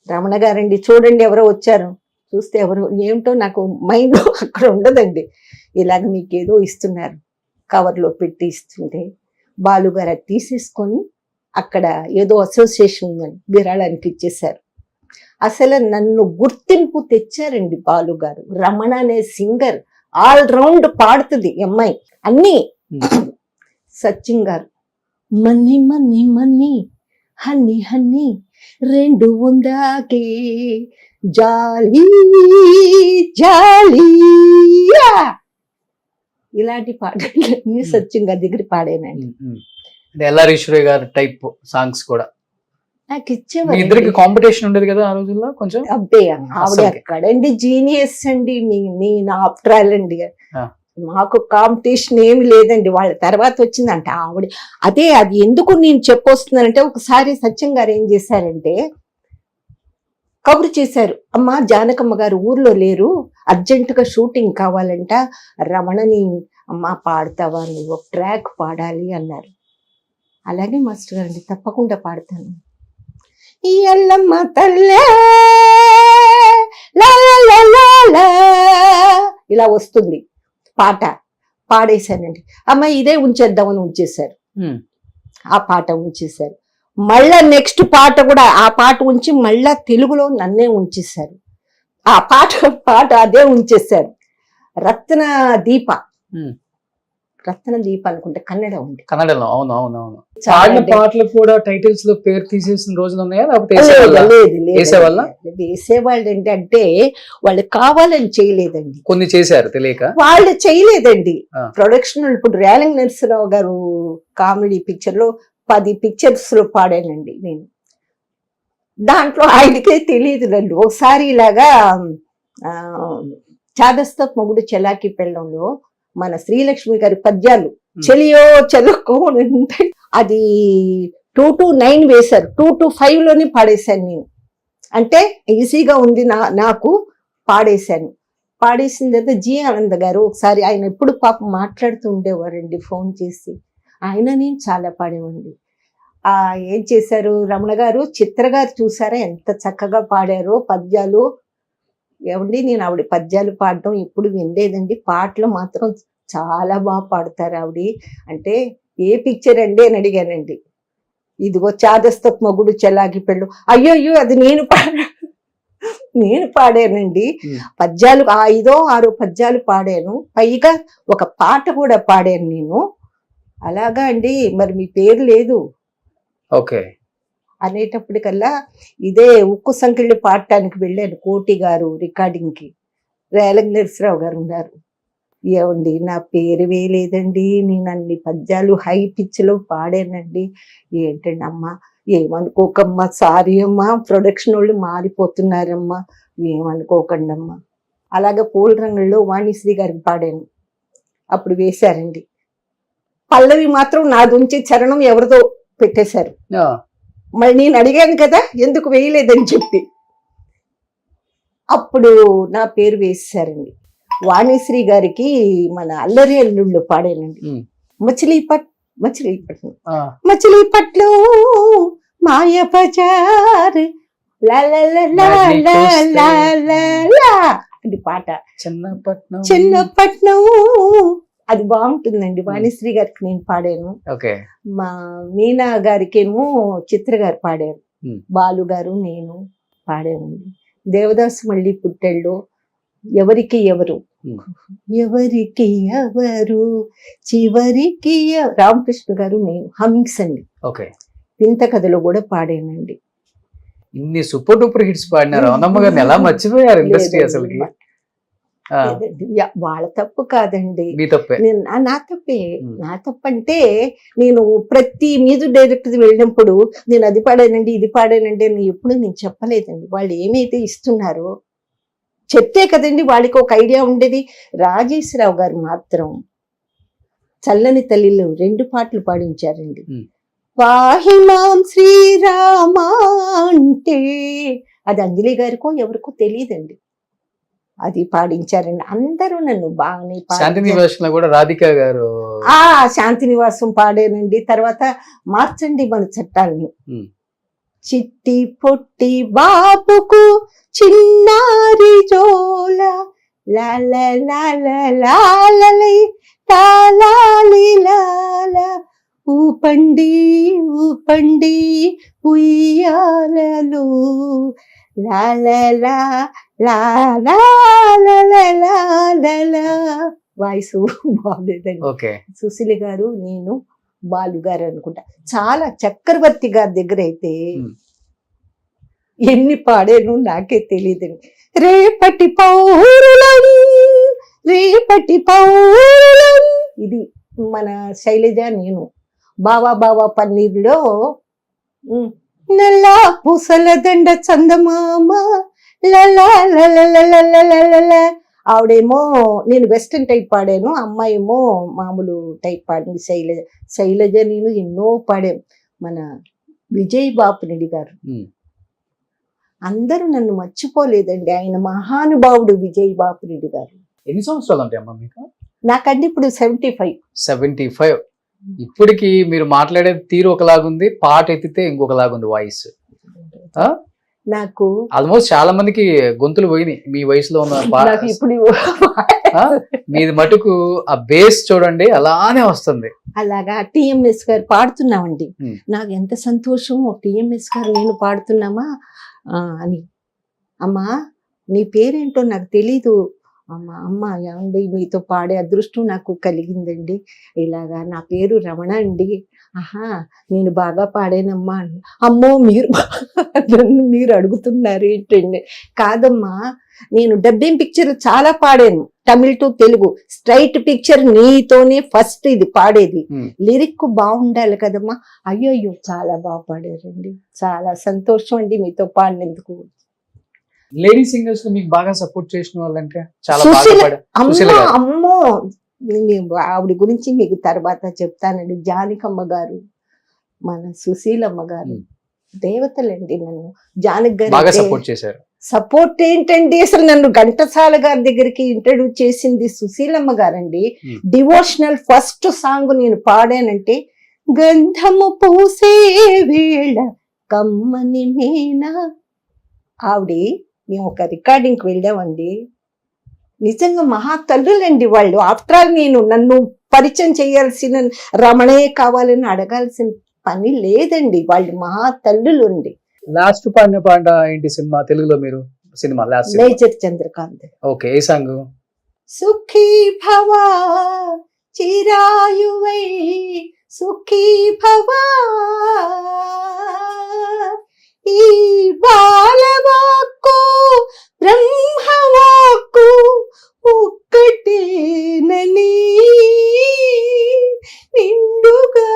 రమణ గారండి చూడండి ఎవరో వచ్చారు. చూస్తే ఎవరో ఏమిటో నాకు మైండ్ అక్కడ ఉండదండి. ఇలాగ మీకేదో ఇస్తున్నారు కవర్లో పెట్టి ఇస్తుంటే బాలుగారు అది తీసేసుకొని అక్కడ ఏదో అసోసియేషన్ ఉందని విరాళానికి ఇచ్చేశారు. అసలు నన్ను గుర్తింపు తెచ్చారండి బాలుగారు. రమణ అనే సింగర్ ఆల్ రౌండ్ పాడుతుంది అమ్మాయి అన్నీ. సచిన్ గారు మన్ని మన్ని మన్ని హన్ని హన్ని రెండు ఉందాకే జాలి జాలి ఇలాంటి పాటలు సచిన్ గారి దగ్గర పాడానండి. ఎల్లారీశ్వరి గారి టైప్ సాంగ్స్ కూడా నాకు ఇచ్చేవారు. ఇద్దరికి కాంపిటీషన్ ఉండేది కదా ఆ రోజుల్లో కొంచెం. అబ్బే ఆవిడ ఎక్కడండి జీనియస్ అండి, నేను ఆప్ట్రాల్ అండి. మాకు కాంపిటీషన్ ఏమి లేదండి. వాళ్ళ తర్వాత వచ్చిందంట ఆవిడ. అదే అది ఎందుకు నేను చెప్పొస్తున్నానంటే, ఒకసారి సత్యం గారు ఏం చేశారంటే కబురు చేశారు, అమ్మ జానకమ్మ గారు ఊర్లో లేరు, అర్జెంటుగా షూటింగ్ కావాలంట, రమణని అమ్మ పాడతావా, నువ్వు ఒక ట్రాక్ పాడాలి అన్నారు. అలాగే మాస్టర్ గారండి తప్పకుండా పాడతాను. ఈ ఎల్లమ్మ తల్లే లా లా లా లా లా. ఇలా వస్తుంది పాట. పాడేశానండి. అమ్మ ఇదే ఉంచేద్దామని ఉంచేశారు. ఆ పాట ఉంచేశారు. మళ్ళా నెక్స్ట్ పాట కూడా ఆ పాట ఉంచి మళ్ళా తెలుగులో నన్నే ఉంచేశారు. ఆ పాట అదే ఉంచేశారు. రత్న దీప అనుకుంటే కన్నడ ఉంది. కన్నడలో అవును అవును అవును. చాలా పాడిన అంటే- పాటలు కూడా టైటిల్స్ లో పేరు తీసేసిన రోజులు ఉన్నాయా లేకపోతే లేదు, వేసేవాళ్ళా? లేదు, వేసేవాళ్ళ? వేసేవాళ్ళు ఏంటంటే వాళ్ళు కావాలని చేయలేదండి. కొన్ని చేశారు తెలియక. వాళ్ళు చేయలేదండి. ఆ. ప్రొడక్షన్ ఇప్పుడు రేలంగి నరసింహరావు గారు కామెడీ పిక్చర్ లో 10 పిక్చర్స్ లో పాడానండి నేను. దాంట్లో ఆయనకే తెలియదులండి. ఒకసారి ఇలాగా చాదస్త మొగుడు చెలాకి పెళ్ళంలో మన శ్రీలక్ష్మి గారి పద్యాలు చెలియో చెలకో అని ఉంటాయి. అది 2 to 9 వేశారు. 2 to 5 లోనే పాడేశాను నేను. అంటే ఈజీగా ఉంది నాకు పాడేశాను. పాడేసిన తర్వాత జి ఆనంద్ గారు ఒకసారి, ఆయన ఎప్పుడు పాపం మాట్లాడుతూ ఉండేవారండి ఫోన్ చేసి. ఆయన నేను చాలా పాడేవండి. ఏం చేశారు రమణ గారు, చిత్ర గారు చూసారా ఎంత చక్కగా పాడారో పద్యాలు. ఏమండి నేను ఆవిడ పద్యాలు పాడడం ఎప్పుడు వినలేదండి. పాటలు మాత్రం చాలా బాగా పాడతారు ఆవిడ. అంటే ఏ పిక్చర్ అండి అని అడిగానండి. ఇదిగో చాదస్తపు మొగుడు చెలాకి పెళ్ళు. అయ్యో అది నేను పాడానండి. పద్యాలు 5 or 6 పద్యాలు పాడాను. పైగా ఒక పాట కూడా పాడాను నేను. అలాగా అండి. మరి మీ పేరు లేదు ఓకే అనేటప్పటికల్లా ఇదే ఉక్కు సంఖ్యలు పాడటానికి వెళ్ళాను. కోటి గారు రికార్డింగ్ కి. రేలంగి నరసింహరావు గారు ఉన్నారు. ఏమండి నా పేరు వేయలేదండి, నేను అన్ని పద్యాలు హై పిచ్ లో పాడానండి. ఏంటండి అమ్మా ఏమనుకోకమ్మా, సారీ అమ్మా, ప్రొడక్షన్ వాళ్ళు మారిపోతున్నారమ్మా, ఏమనుకోకండి అమ్మా. అలాగే పూల రంగుల్లో వాణిశ్రీ గారికి పాడాను. అప్పుడు వేశారండి. పల్లవి మాత్రం నాది ఉంచి చరణం ఎవరితో పెట్టేశారు. మళ్ళీ నేను అడిగాను కదా ఎందుకు వేయలేదని చెప్పి. అప్పుడు నా పేరు వేసారండి. వాణిశ్రీ గారికి మన అల్లరి అల్లుళ్ళు పాడానండి. మచిలీపట్నం మాయ బజార్ అది పాట. చిన్నపట్నం అది బాగుంటుందండి. వాణిశ్రీ గారికి నేను పాడాను. మా మీనా గారికేమో చిత్ర గారు పాడారు. బాలు గారు నేను పాడానండి. దేవదాస్ మళ్ళీ పుట్టెళ్ళు ఎవరికి ఎవరు చివరికి రామకృష్ణ గారు నేను హమ్మింగ్స్ అండి. వింత కథలో కూడా పాడానండి. ఇన్ని సూపర్ డూపర్ హిట్స్ పాడినారు. రమణమ్మ గారిని ఎలా మర్చిపోయారు ఇండస్ట్రీ అసలుకి? వాళ్ళ తప్పు కాదండి, నా తప్పే. Hmm. నా తప్పంటే నేను ప్రతి మ్యూజిక్ డైరెక్టర్ వెళ్ళినప్పుడు నేను అది పాడానండి ఇది పాడానండి అని ఎప్పుడు నేను చెప్పలేదండి. వాళ్ళు ఏమైతే ఇస్తున్నారో చెప్తే కదండి వాళ్ళకి ఒక ఐడియా ఉండేది. రాజేశ్వరరావు గారు మాత్రం చల్లని తల్లిలో 2 పాటలు పాడించారండి. వాహిమాం శ్రీరామ అంటే అది అంజలి గారికో ఎవరికో తెలియదండి, అది పాడించారండి. అందరూ నన్ను బాగానే రాధిక గారు శాంతి నివాసం పాడానండి. తర్వాత మార్చండి మన చట్టాలని, చిట్టి పొట్టి బాబుకు చిన్నారి జోల ఊపండి ఊపండి ఉయ్యాలలో వాయిస్ బాగుండేదండి. సుశీల గారు నేను బాలు గారు అనుకుంటా. చాలా చక్రవర్తి గారి దగ్గర అయితే ఎన్ని పాడాను నాకే తెలియదండి. రేపటి పౌరులం ఇది మన శైలజ నేను. బావా పన్నీర్లో నల్లా పూసల దండ చందమామ ఆవిడేమో నేను వెస్టర్న్ టైప్ పాడాను, అమ్మాయేమో మామూలు టైప్ పాడింది శైలజ. నేను ఎన్నో పాడాను. మన విజయ్ బాపురెడ్డి గారు అందరూ నన్ను మర్చిపోలేదండి. ఆయన మహానుభావుడు విజయ్ బాపురెడ్డి గారు. ఎన్ని సంవత్సరాలు ఉంటాయి అమ్మా మీకు? నాకంటే ఇప్పుడు 75. ఇప్పటికి మీరు మాట్లాడే తీరు ఒకలాగుంది, పాట ఎత్తితే ఇంకొకలాగుంది వాయిస్. ఆ? నాకు ఆల్మోస్ట్ చాలా మందికి గొంతులు పోయినాయి మీ వయసులో ఉన్న నాకు ఇప్పుడు ఆ? మీది మటుకు ఆ బేస్ చూడండి అలానే వస్తుంది. అలాగా టిఎంఎస్ గారు పాడుతున్నామండి. Hmm. నాకు ఎంత సంతోషం, టిఎంఎస్ గారు నేను పాడుతున్నామా అని. అమ్మా నీ పేరేంటో నాకు తెలీదు. అమ్మ ఏమండి మీతో పాడే అదృష్టం నాకు కలిగిందండి. ఇలాగా నా పేరు రమణ అండి. ఆహా నేను బాగా పాడానమ్మా. అమ్మో మీరు నన్ను మీరు అడుగుతున్నారు ఏంటండి? కాదమ్మా నేను డబ్బింగ్ పిక్చర్ చాలా పాడాను, Tamil to Telugu. Straight picture నీతోనే ఫస్ట్ ఇది పాడేది. లిరిక్ బాగుండాలి కదమ్మా. అయ్యో చాలా బాగా పాడారండి, చాలా సంతోషం అండి మీతో పాడినందుకు. లేడీ సింగర్స్ లో మీకు బాగా సపోర్ట్ చేసిన వాళ్ళంటే చాలా బాగా సుశీల సుశీల అమ్మో గారు. అమ్మో ఆవిడ గురించి మీకు తర్వాత చెప్తానండి. జానకమ్మ గారు, మన సుశీలమ్మ గారు దేవతలండి. నన్ను జానక్ బాగా గారు సపోర్ట్ చేశారు. సపోర్ట్ ఏంటండి, అసలు నన్ను ఘంటసాల గారి దగ్గరికి ఇంట్రడ్యూస్ చేసింది సుశీలమ్మ గారండి. డివోషనల్ ఫస్ట్ సాంగ్ నేను పాడానంటే గంధము పూసే వేళ కమ్మని మేనా. ఆవిడ మేము ఒక రికార్డింగ్కి వెళ్ళామండి. నిజంగా మహా తల్లులండి వాళ్ళు. ఆఫ్టర్ ఆల్ నేను నన్ను పరిచయం చేయాల్సిన రమణే కావాలని అడగాల్సిన పని లేదండి, వాళ్ళు మహా తల్లులు అండి. లాస్ట్ పాడిన పాట ఏంటి సినిమా తెలుగులో మీరు? Cinema last major Chandrakanth. Okay, ఏ సాంగ్? సుఖీ భవా చిరాయువై సుఖీ భవా ఈ బాలవాక్కు బ్రహ్మవాక్కు ఒక్కటేనని నిండుగా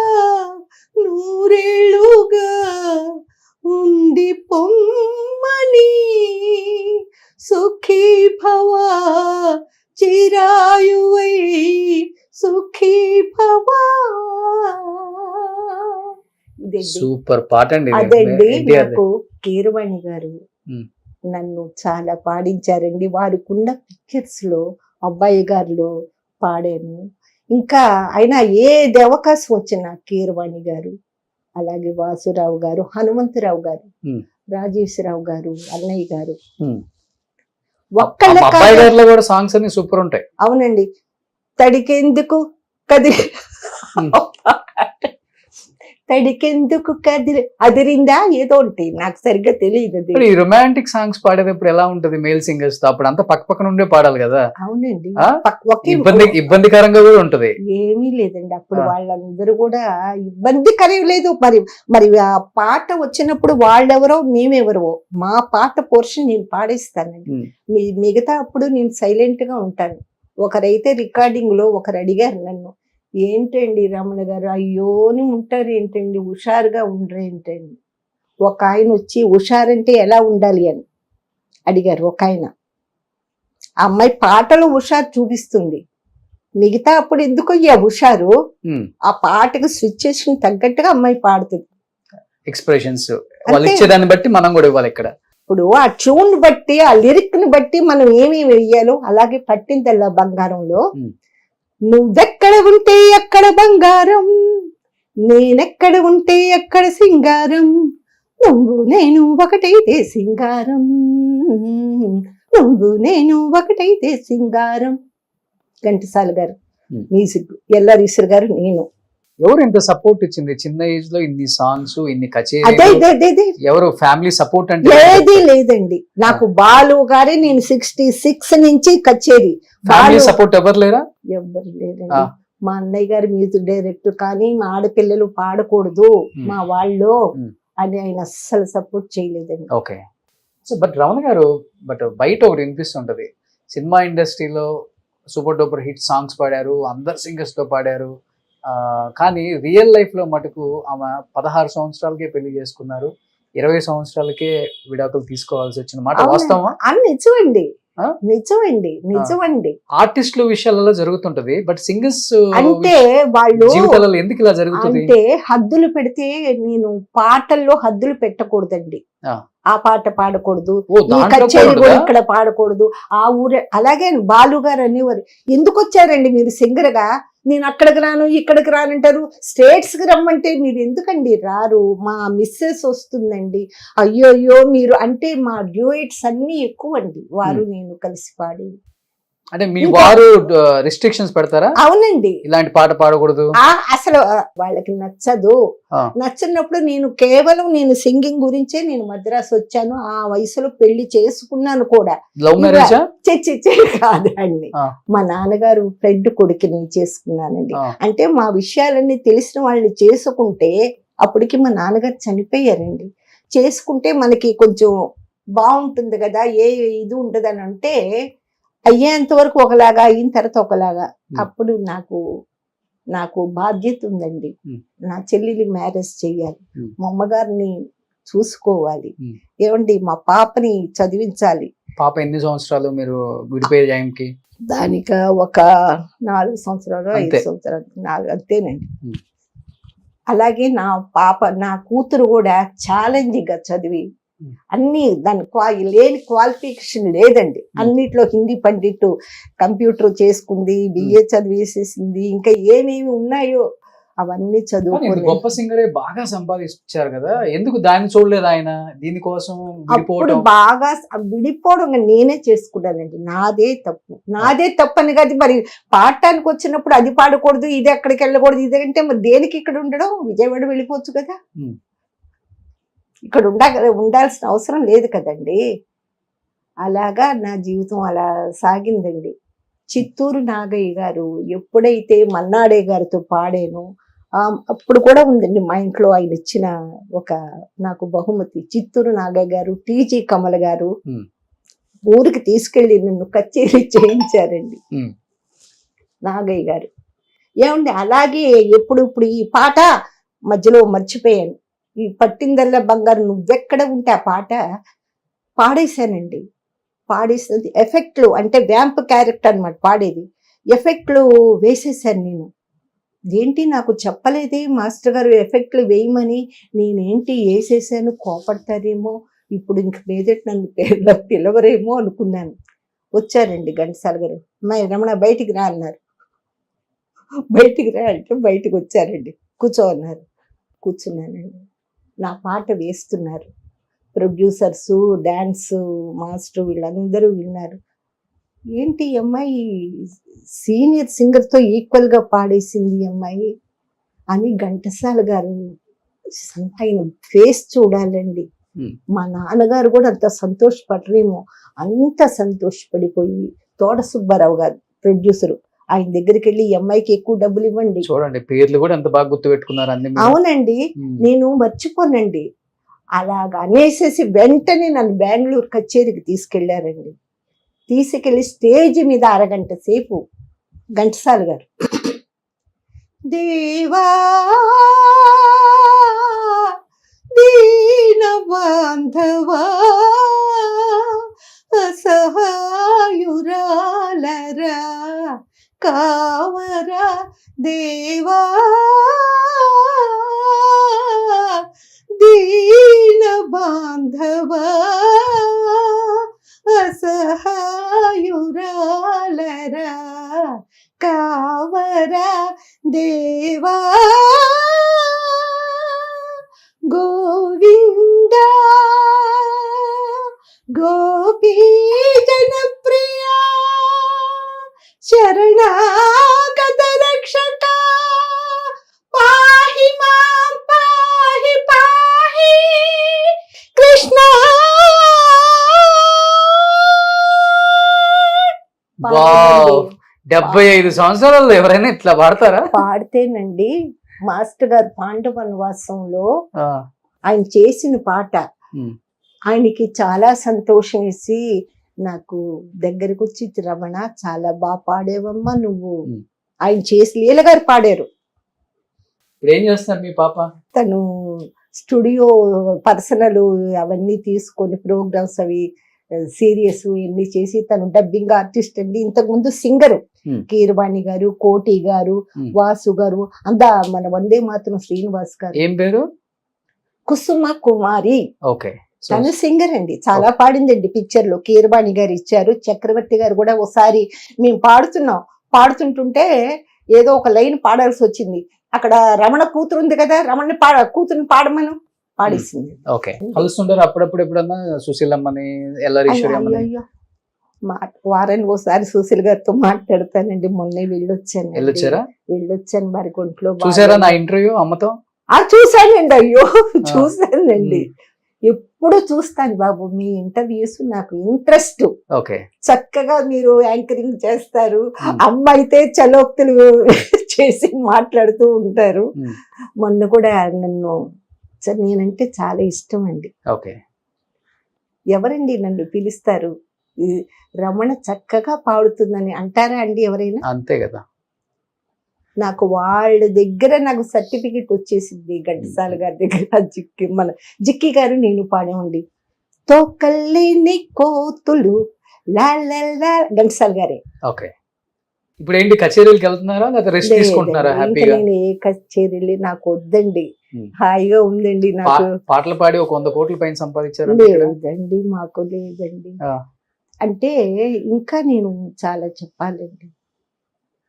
నూరేళ్ళుగా ఉండి పొమ్మని సుఖీ భవా చిరాయువై సుఖీ భవా. సూపర్ పాట అండి ఇది. అదండి ఎన్టీఆర్ ది. నాకు కీరవాణి గారు నన్ను చాలా పాడించారండి. వారికున్న పిక్చర్స్ లో అబ్బాయి గారిలో పాడాను. ఇంకా అయినా ఏది అవకాశం వచ్చినా కీరవాణి గారు, అలాగే వాసురావు గారు, హనుమంతరావు గారు, రాజేశ్వరరావు గారు, అన్నయ్య గారు ఒక్కళ్ళ అబ్బాయి గారిలో కూడా సాంగ్స్ అన్ని సూపర్ ఉంటాయి. అవునండి. తడికెందుకు కదిలి తడికెందుకు కదిలి అదిరిందా ఏదో ఒకటి నాకు సరిగ్గా తెలియదు. ఈ రొమాంటిక్ సాంగ్స్ పాడేటప్పుడు ఎలా ఉంటది మేల్ సింగర్స్ తో? అప్పుడు అంతా పక్క పక్కన ఉండే పాడాలి కదా. అవునండి. ఇబ్బందికరంగా కూడా ఉంటది. ఏమీ లేదండి అప్పుడు వాళ్ళందరూ కూడా ఇబ్బందికరం లేదు. మరి మరి ఆ పాట వచ్చినప్పుడు వాళ్ళెవరో మేమెవరో మా పాట పోర్షన్ నేను పాడేస్తానండి. మిగతా అప్పుడు నేను సైలెంట్ గా ఉంటాను. ఒకరైతే రికార్డింగ్ లో ఒకరు అడిగారు నన్ను, ఏంటండి రమణ గారు అయ్యోని ఉంటారు ఏంటండి, హుషారుగా ఉండరు ఏంటండి. ఒక ఆయన వచ్చి హుషారంటే ఎలా ఉండాలి అని అడిగారు. ఒక ఆయన, ఆ అమ్మాయి పాటలో హుషారు చూపిస్తుంది, మిగతా అప్పుడు ఎందుకు హుషారు, ఆ పాటకు సిచ్యుయేషన్ తగ్గట్టుగా అమ్మాయి పాడుతుంది. ఎక్స్ప్రెషన్స్ వాళ్ళు ఇచ్చేదాన్ని బట్టి మనం కూడా ఇవ్వాలి. ఇక్కడ ఇప్పుడు ఆ ట్యూన్ బట్టి ఆ లిరిక్ ని బట్టి మనం ఏమేమి వెయ్యాలో అలాగే పట్టిందల్లా బంగారంలో నువ్వెక్కడ ఉంటే అక్కడ బంగారం, నేనెక్కడ ఉంటే అక్కడ సింగారం, నువ్వు నేను ఒకటైతే సింగారం, నువ్వు నేను ఒకటైతే సింగారం. ఘంటసాల గారు మ్యూజిక్, ఎల్ఆర్ గారు, నేను. ఎవరు ఎంత సపోర్ట్ ఇచ్చింది చిన్న ఏజ్ లో? ఇన్ని సాంగ్స్, ఇన్ని కచేరీ, ఎవరు ఫ్యామిలీ సపోర్ట్ అంటే? ఏది లేదండి నాకు. బాలు గారే నేను 66 నుంచి కచేరీ. ఫ్యామిలీ సపోర్ట్ ఎవరు లేరా? ఎవరు లేదండి. మా అన్నయ్య గారు మ్యూజిక్ డైరెక్టర్, కానీ మా ఆడపిల్లలు పాడకూడదు మా వాళ్ళు అని ఆయన అస్సలు సపోర్ట్ చేయలేదండి. ఓకే. సో బట్ రమణ గారు, బట్ బయట ఒకటి వినిపిస్తుంటది, సినిమా ఇండస్ట్రీలో సూపర్ డూపర్ హిట్ సాంగ్స్ పాడారు, అందరు సింగర్స్ తో పాడారు, కానీ రియల్ లైఫ్ లో మటుకు ఆమె 16 సంవత్సరాలకే పెళ్లి చేసుకున్నారు, 20 సంవత్సరాలకే విడాకులు తీసుకోవాల్సి వచ్చిన మాట వాస్తవమా? నిజమండి, నిజమండి, నిజమండి. ఆర్టిస్టుల విషయాలలో జరుగుతుంటది, బట్ సింగర్స్ అంటే వాళ్ళు జీవితాలలో ఎందుకు ఇలా జరుగుతుంది అంటే హద్దులు పెడితే, నేను పాటల్లో హద్దులు పెట్టకూడదండి. ఆ పాట పాడకూడదు, ఓ, ఈ దాంట్లో కచేరీ కూడా కూడా ఉంటుందా? ఇక్కడ పాడకూడదు, ఆ ఊరే. అలాగే బాలు గారు అనేవారు, ఎందుకు వచ్చారండి మీరు సింగర్ గా, నేను అక్కడికి రాను ఇక్కడికి రానంటారు, స్టేట్స్ కి రమ్మంటే మీరు ఎందుకండి రారు, మా మిస్సెస్ వస్తుందండి, అయ్యో అయ్యో మీరు అంటే మా డ్యూయట్స్ అన్ని ఎక్కువ అండి వారు నేను కలిసి పాడి. అంటే మీ ఇంకా- వారు రిస్ట్రిక్షన్స్ పెడతారా, అవునండి. ఇలాంటి పాట పాడకూడదు? అసలు వాళ్ళకి నచ్చదు. ఆ. నచ్చినప్పుడు నేను కేవలం నేను సింగింగ్ గురించే నేను మద్రాసు వచ్చాను, ఆ వయసులో పెళ్లి చేసుకున్నాను కూడా. లవ్ మ్యారేజా? చే కాదండి, ఆ. మా నాన్నగారు ఫ్రెండ్ కొడుకుని చేసుకున్నానండి. ఆ. అంటే మా విషయాలన్నీ తెలిసిన వాళ్ళని చేసుకుంటే అప్పటికి మా నాన్నగారు చనిపోయారండి. చేసుకుంటే మనకి కొంచెం బాగుంటుంది కదా, ఏ ఇది ఉండదని అంటే అయ్యేంత వరకు ఒకలాగా, అయిన తర్వాత ఒకలాగా. అప్పుడు నాకు బాధ్యత ఉందండి, నా చెల్లెలి మ్యారేజ్ చెయ్యాలి, మా అమ్మగారిని చూసుకోవాలి, ఏమండి మా పాపని చదివించాలి. పాప ఎన్ని సంవత్సరాలు మీరు విడిపోయే టైంకి? దానిక ఒక 4 సంవత్సరాలు 5 అంతే. సంవత్సరాలు 4 అంతేనండి. ఉమ్. అలాగే నా కూతురు కూడా ఛాలెంజింగ్ గా చదివి అన్ని దాని లేని క్వాలిఫికేషన్ లేదండి, అన్నిట్లో హిందీ పండిట్, కంప్యూటర్ చేసుకుంది, బిఏ చదివేసేసింది, ఇంకా ఏమేమి ఉన్నాయో అవన్నీ కానీ ఇంత చదువుకుని. గొప్ప సింగరే బాగా సంపాదించారు కదా, ఎందుకు దాన్ని చూడలేదు ఆయన? దీనికోసం అప్పుడు విడిపోవడం? బాగా విడిపోవడం నేనే చేసుకున్నానండి, నాదే తప్పు అని కాదు. మరి పాడటానికి వచ్చినప్పుడు అది పాడకూడదు, ఇది ఎక్కడికి వెళ్ళకూడదు, ఇదంటే మరి దేనికి ఇక్కడ ఉండడం, విజయవాడ వెళ్ళిపోవచ్చు కదా, ఇక్కడ ఉండాల్సిన అవసరం లేదు కదండి. అలాగా నా జీవితం అలా సాగిందండి. చిత్తూరు నాగయ్య గారు ఎప్పుడైతే మన్నాడే గారితో పాడాను, అప్పుడు కూడా ఉందండి మా ఇంట్లో ఆయన ఇచ్చిన ఒక నాకు బహుమతి. చిత్తూరు నాగయ్య గారు, టీజీ కమల్ గారు ఊరికి తీసుకెళ్లి నన్ను కచేరీ చేయించారండి నాగయ్య గారు. ఏమండి అలాగే ఇప్పుడు ఈ పాట మధ్యలో మర్చిపోయాను, ఈ పట్టిందల్లా బంగారు నువ్వెక్కడ ఉంటే ఆ పాట పాడేశానండి. పాడేసినది ఎఫెక్ట్లు, అంటే వ్యాంప్ క్యారెక్టర్ అన్నమాట పాడేది, ఎఫెక్ట్లు వేసేసాను నేను. ఏంటి నాకు చెప్పలేదే మాస్టర్ గారు ఎఫెక్ట్లు వేయమని, నేనేంటి వేసేసాను, కోపడతారేమో, ఇప్పుడు ఇంక మీదట నన్ను పిలవరేమో అనుకున్నాను. వచ్చారండి ఘంటసాల గారు, అమ్మాయి రమణ బయటికి రా అన్నారు. బయటికి రా అంటే బయటకు వచ్చారండి, కూర్చో అన్నారు. కూర్చున్నానండి, నా పాట వేస్తున్నారు, ప్రొడ్యూసర్స్, డాన్స్ మాస్టర్ వీళ్ళందరూ విన్నారు. ఏంటి అమ్మాయి సీనియర్ సింగర్తో ఈక్వల్గా పాడేసింది అమ్మాయి అని ఘంటసాల గారు ఆయన ఫేస్ చూడాలండి. మా నాన్నగారు కూడా అంత సంతోషపడరేమో, అంత సంతోషపడిపోయి తోట సుబ్బారావు గారు ప్రొడ్యూసరు, ఆయన దగ్గరికి వెళ్ళి ఈ అమ్మాయికి ఎక్కువ డబ్బులు ఇవ్వండి. చూడండి పేర్లు కూడా ఎంత బాగా గుర్తు పెట్టుకున్నారు అన్ని మీరు. అవునండి, నేను మర్చిపోనండి. అలాగా అనేసేసి వెంటనే నన్ను బెంగళూరు కచేరీకి తీసుకెళ్లారండి. తీసుకెళ్లి స్టేజ్ మీద అరగంట సేపు ఘంటసాల గారు, దేవా దీన బాంధవా అసహాయురాలరా కావరా దేవా దీన బాంధవా అసహాయురాలరా కావరా దేవా గోవిందా గోపీ జనప్రియా శరణాగత రక్షక పాహి మాం పాహి పాహి కృష్ణ. 75 సంవత్సరాల్లో ఎవరైనా ఇట్లా పాడతారా? పాడితేనండి మాస్టర్ గారు పాండవ వనవాసంలో ఆయన చేసిన పాట ఆయనకి చాలా సంతోషం వేసి నాకు దగ్గరకు వచ్చి, రమణ చాలా బాగా పాడేవమ్మా నువ్వు, ఆయన చేసి లీల గారు పాడారు. ఇప్పుడు ఏం చేస్తున్నారు మీ పాప? తను స్టూడియో పర్సనల్ అవన్నీ తీసుకొని ప్రోగ్రామ్స్ అవి సీరియస్ ఇవన్నీ చేసి తను డబ్బింగ్ ఆర్టిస్ట్ అండి. ఇంతకు ముందు సింగరు కీరవాణి గారు, కోటి గారు, వాసు గారు, అంతా మన వందే మాత్రం శ్రీనివాస్ గారు. ఏం పేరు? కుసుమ కుమారి. ఓకే. తను సింగర్ అండి, చాలా పాడిందండి పిక్చర్ లో. కీరవాణి గారు ఇచ్చారు, చక్రవర్తి గారు కూడా ఒకసారి మేము పాడుతుంటుంటే ఏదో ఒక లైన్ పాడాల్సి వచ్చింది. అక్కడ రమణ కూతురు ఉంది కదా, కూతురుని పాడమను పాడేసింది. ఓకే, కలుస్తుంటారు అప్పుడప్పుడు ఎప్పుడన్నా సుశీలమ్మని, ఎల్లారీశ్వరి అమ్మని? అయ్యో, వారానికి ఒకసారి సుశీల్ గారితో మాట్లాడతానండి. మొన్నే వెళ్ళొచ్చాను మరి ఒంట్లో చూసారా నా ఇంటర్వ్యూ అమ్మతో? చూసానండి. అయ్యో చూసానండి, ఎప్పుడు చూస్తాను బాబు మీ ఇంటర్వ్యూస్, నాకు ఇంట్రెస్ట్. ఓకే, చక్కగా మీరు యాంకరింగ్ చేస్తారు, అమ్మ అయితే చలోక్తులు చేసి మాట్లాడుతూ ఉంటారు. మొన్న కూడా నన్ను, నేనంటే చాలా ఇష్టం అండి. ఓకే, ఎవరండి నన్ను పిలుస్తారు, రమణ చక్కగా పాడుతుందని అంటారా అండి ఎవరైనా? అంతే కదా. నాకు వాళ్ళ దగ్గర నాకు సర్టిఫికెట్ వచ్చేసింది. ఘంటసాల గారి దగ్గర జిక్కి గారు నేను పాడేవండి. తోకల్లేని కోతులు లా లా లా, ఘంటసాల గారే. ఓకే, ఇప్పుడు ఏంటి కచేరీలకు వెళ్తున్నారా లేదా రెస్ట్ తీసుకుంటున్నారా హ్యాపీగా? నేను ఏ కచేరీలు నాకు వద్దండి, హాయిగా ఉందండి నాకు. పాటలు పాడి ఒక 100 కోట్ల పైన సంపాదించారు? లేదండి, మాకు లేదండి. అంటే ఇంకా నేను చాలా చెప్పాలండి.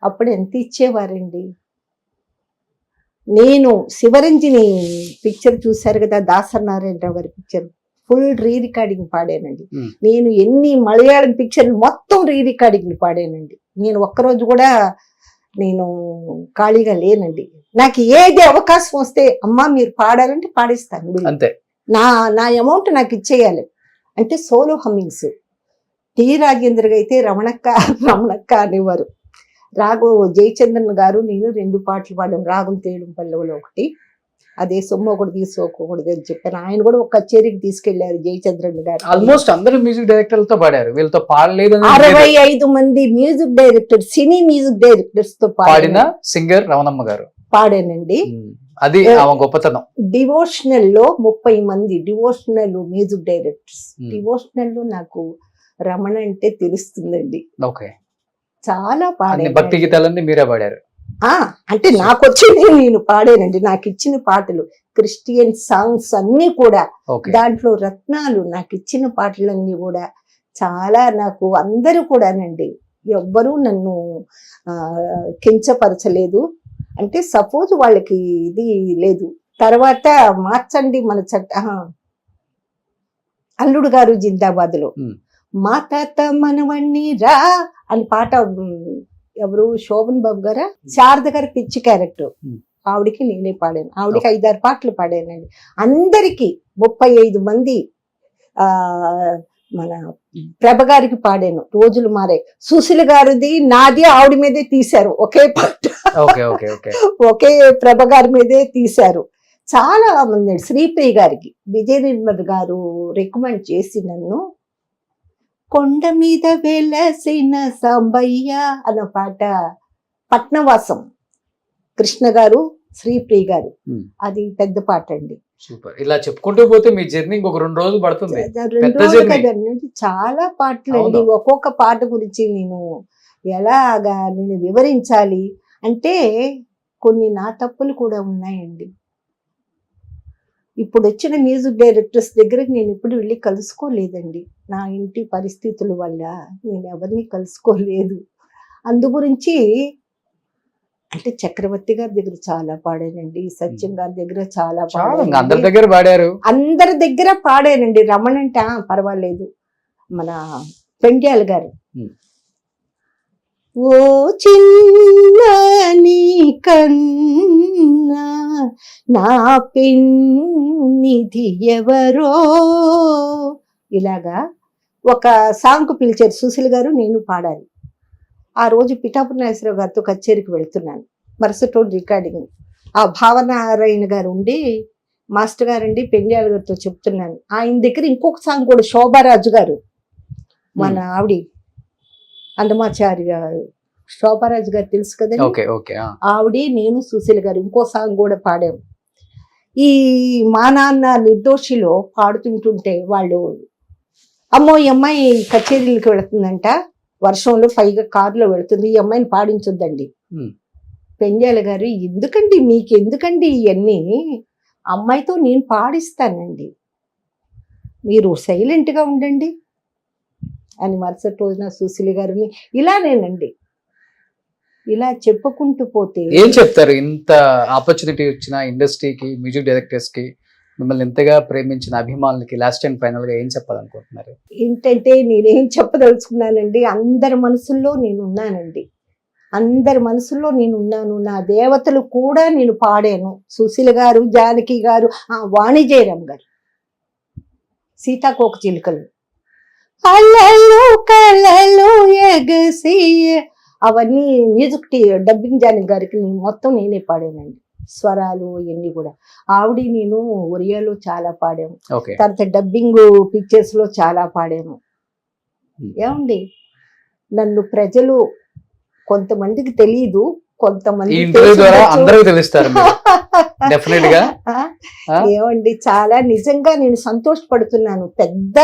అప్పుడు ఎంత ఇచ్చేవారండి. నేను శివరంజని పిక్చర్ చూశారు కదా, దాసనారాయణరావు గారి పిక్చర్, ఫుల్ రీ రికార్డింగ్ పాడానండి. నేను ఎన్ని మలయాళం పిక్చర్లు మొత్తం రీ రికార్డింగ్ పాడానండి. నేను ఒక్కరోజు కూడా నేను ఖాళీగా లేనండి. నాకు ఏది అవకాశం వస్తే అమ్మా మీరు పాడాలంటే పాడిస్తాను. అంతే, నా అమౌంట్ నాకు ఇచ్చేయాలి. అంటే సోలో హమ్మింగ్స్. టి రాజేంద్ర అయితే రమణక్క అనేవారు. జయచంద్రన్ గారు నేను 2 పాటలు పాడాం, రాగం తేయడం పల్లవులో ఒకటి. అదే సొమ్ము ఒకటి తీసుకోకూడదు అని చెప్పాను. ఆయన కూడా ఒక కచేరీకి తీసుకెళ్లారు జయచంద్రన్ గారు. ఆల్మోస్ట్ అందరూ మ్యూజిక్ డైరెక్టర్లతో పాడారు, వీళ్ళతో పాడలేదు. 65 మంది మ్యూజిక్ డైరెక్టర్, సినీ మ్యూజిక్ డైరెక్టర్స్ తో పాడిన సింగర్ రమణమ్మ గారు. పాడానండి, అది గొప్పతనం. డివోషనల్ లో 30 మంది డివోషనల్ మ్యూజిక్ డైరెక్టర్స్. డివోషనల్ లో నాకు రమణ అంటే తెలుస్తుందండి. ఓకే, చాలా పాడాను. భక్తి గీతాలన్నీ మీరే పాడారు? అంటే నాకు వచ్చింది నేను పాడానండి. నాకు ఇచ్చిన పాటలు క్రిస్టియన్ సాంగ్స్ అన్ని కూడా, దాంట్లో రత్నాలు. నాకు ఇచ్చిన పాటలన్నీ కూడా చాలా, నాకు అందరూ కూడానండి, ఎవ్వరూ నన్ను కించపరచలేదు. అంటే సపోజ్ వాళ్ళకి ఇది లేదు. తర్వాత మార్చండి మన అల్లుడు గారు జిందాబాద్లో మా తాత మనవణ్ణి రా అని పాట, ఎవరు శోభన్ బాబు గారా, శారద గారి పిచ్చి క్యారెక్టర్, ఆవిడికి నేనే పాడాను. ఆవిడికి 5-6 పాటలు పాడానండి. అందరికి 35 మంది మన ప్రభ గారికి పాడాను. రోజులు మారాయి. సుశీల గారిది నాది ఆవిడ మీదే తీశారు ఒకే పాట. ఒకే ప్రభ గారి మీదే తీశారు. చాలా మంది, శ్రీప్రియ గారికి విజయ నిర్మల్ గారు రికమెండ్ చేసి నన్ను, కొండ మీద వెలసిన సాంబయ్య అన్న పాట, పట్నవాసం, కృష్ణ గారు, శ్రీప్రియ గారు, అది పెద్ద పాట అండి. సూపర్. ఇలా చెప్పుకుంటూ పోతే మీ జర్నీ ఇంకొక 2 రోజులు పడుతుంది. 2 రోజులు కదండి, చాలా పాటలు అండి. ఒక్కొక్క పాట గురించి నేను ఎలాగా నేను వివరించాలి అంటే కొన్ని నా తప్పులు కూడా ఉన్నాయండి. ఇప్పుడు వచ్చిన మ్యూజిక్ డైరెక్టర్స్ దగ్గరికి నేను ఇప్పుడు వెళ్ళి కలుసుకోలేదండి. నా ఇంటి పరిస్థితుల వల్ల నేను ఎవరిని కలుసుకోలేదు. అందు గురించి అంటే చక్రవర్తి గారి దగ్గర చాలా పాడానండి, సత్యం గారి దగ్గర చాలా పాడాను, అందరి దగ్గర పాడానండి. రమణ అంటే పర్వాలేదు. మన పెండ్యాల గారు, ఓ చిన్నని కన్నా నా పెన్నిధి ఎవరో, ఇలాగా ఒక సాంగ్ పిలిచారు సుశీల్ గారు, నేను పాడాలి. ఆ రోజు పిఠాపురం నాగేశ్వరరావు గారితో కచేరీకి వెళ్తున్నాను, మరుసటి రోజు రికార్డింగ్. ఆ భావనారాయణ గారు ఉండి, మాస్టర్ గారండి పెండ్యాల గారితో చెప్తున్నాను. ఆయన దగ్గర ఇంకొక సాంగ్ కూడా, శోభారాజు గారు, మన ఆవిడ అందమాచార్య శోభారాజు గారు తెలుసు కదండి, ఆవిడ నేను సుశీల్ గారు ఇంకో సాంగ్ కూడా పాడాము. ఈ మా నాన్న నిర్దోషిలో పాడుతుంటుంటే వాళ్ళు, అమ్మో ఈ అమ్మాయి కచేరీలకు వెళుతుందంట, వర్షంలో పైగా కారులో వెళుతుంది, ఈ అమ్మాయిని పాడించొద్దండి. పెండ్యాల గారు, ఎందుకండి మీకు ఎందుకండి ఇవన్నీ, అమ్మాయితో నేను పాడిస్తానండి. మీరు సైలెంట్ గా ఉండండి అని మరుసటి రోజున సుశీల గారిని ఇలానేనండి, ఇలా చెప్పుకుంటూ పోతే ఏం చెప్తారు? ఇంత ఆపర్చునిటీ వచ్చిన ఇండస్ట్రీకి, మ్యూజిక్ డైరెక్టర్స్ కి, మిమ్మల్ని ఎంతగా ప్రేమించిన అభిమానులకి లాస్ట్ అండ్ ఫైనల్ గా ఏం చెప్పాలనుకుంటున్నారు? ఏంటంటే నేనేం చెప్పదలుచుకున్నానండి, అందరి మనసుల్లో నేను ఉన్నానండి, అందరి మనసుల్లో నేను ఉన్నాను. నా దేవతలు కూడా నేను పాడాను. సుశీల గారు, జానకి గారు, వాణిజయరామ్ గారు, సీతాకోక చిలుకలు, అలలు కలలు ఎగసి, అవన్నీ మ్యూజిక్ డబ్బింగ్ జానకి గారికి మొత్తం నేనే పాడానండి. స్వరాలు ఇవన్నీ కూడా ఆవిడ నేను ఒరియాలో చాలా పాడాము. తర్వాత డబ్బింగ్ పిక్చర్స్ లో చాలా పాడాము. ఏమండి, నన్ను ప్రజలు కొంతమందికి తెలియదు, కొంతమంది ఏమండి, చాలా నిజంగా నేను సంతోషపడుతున్నాను. పెద్ద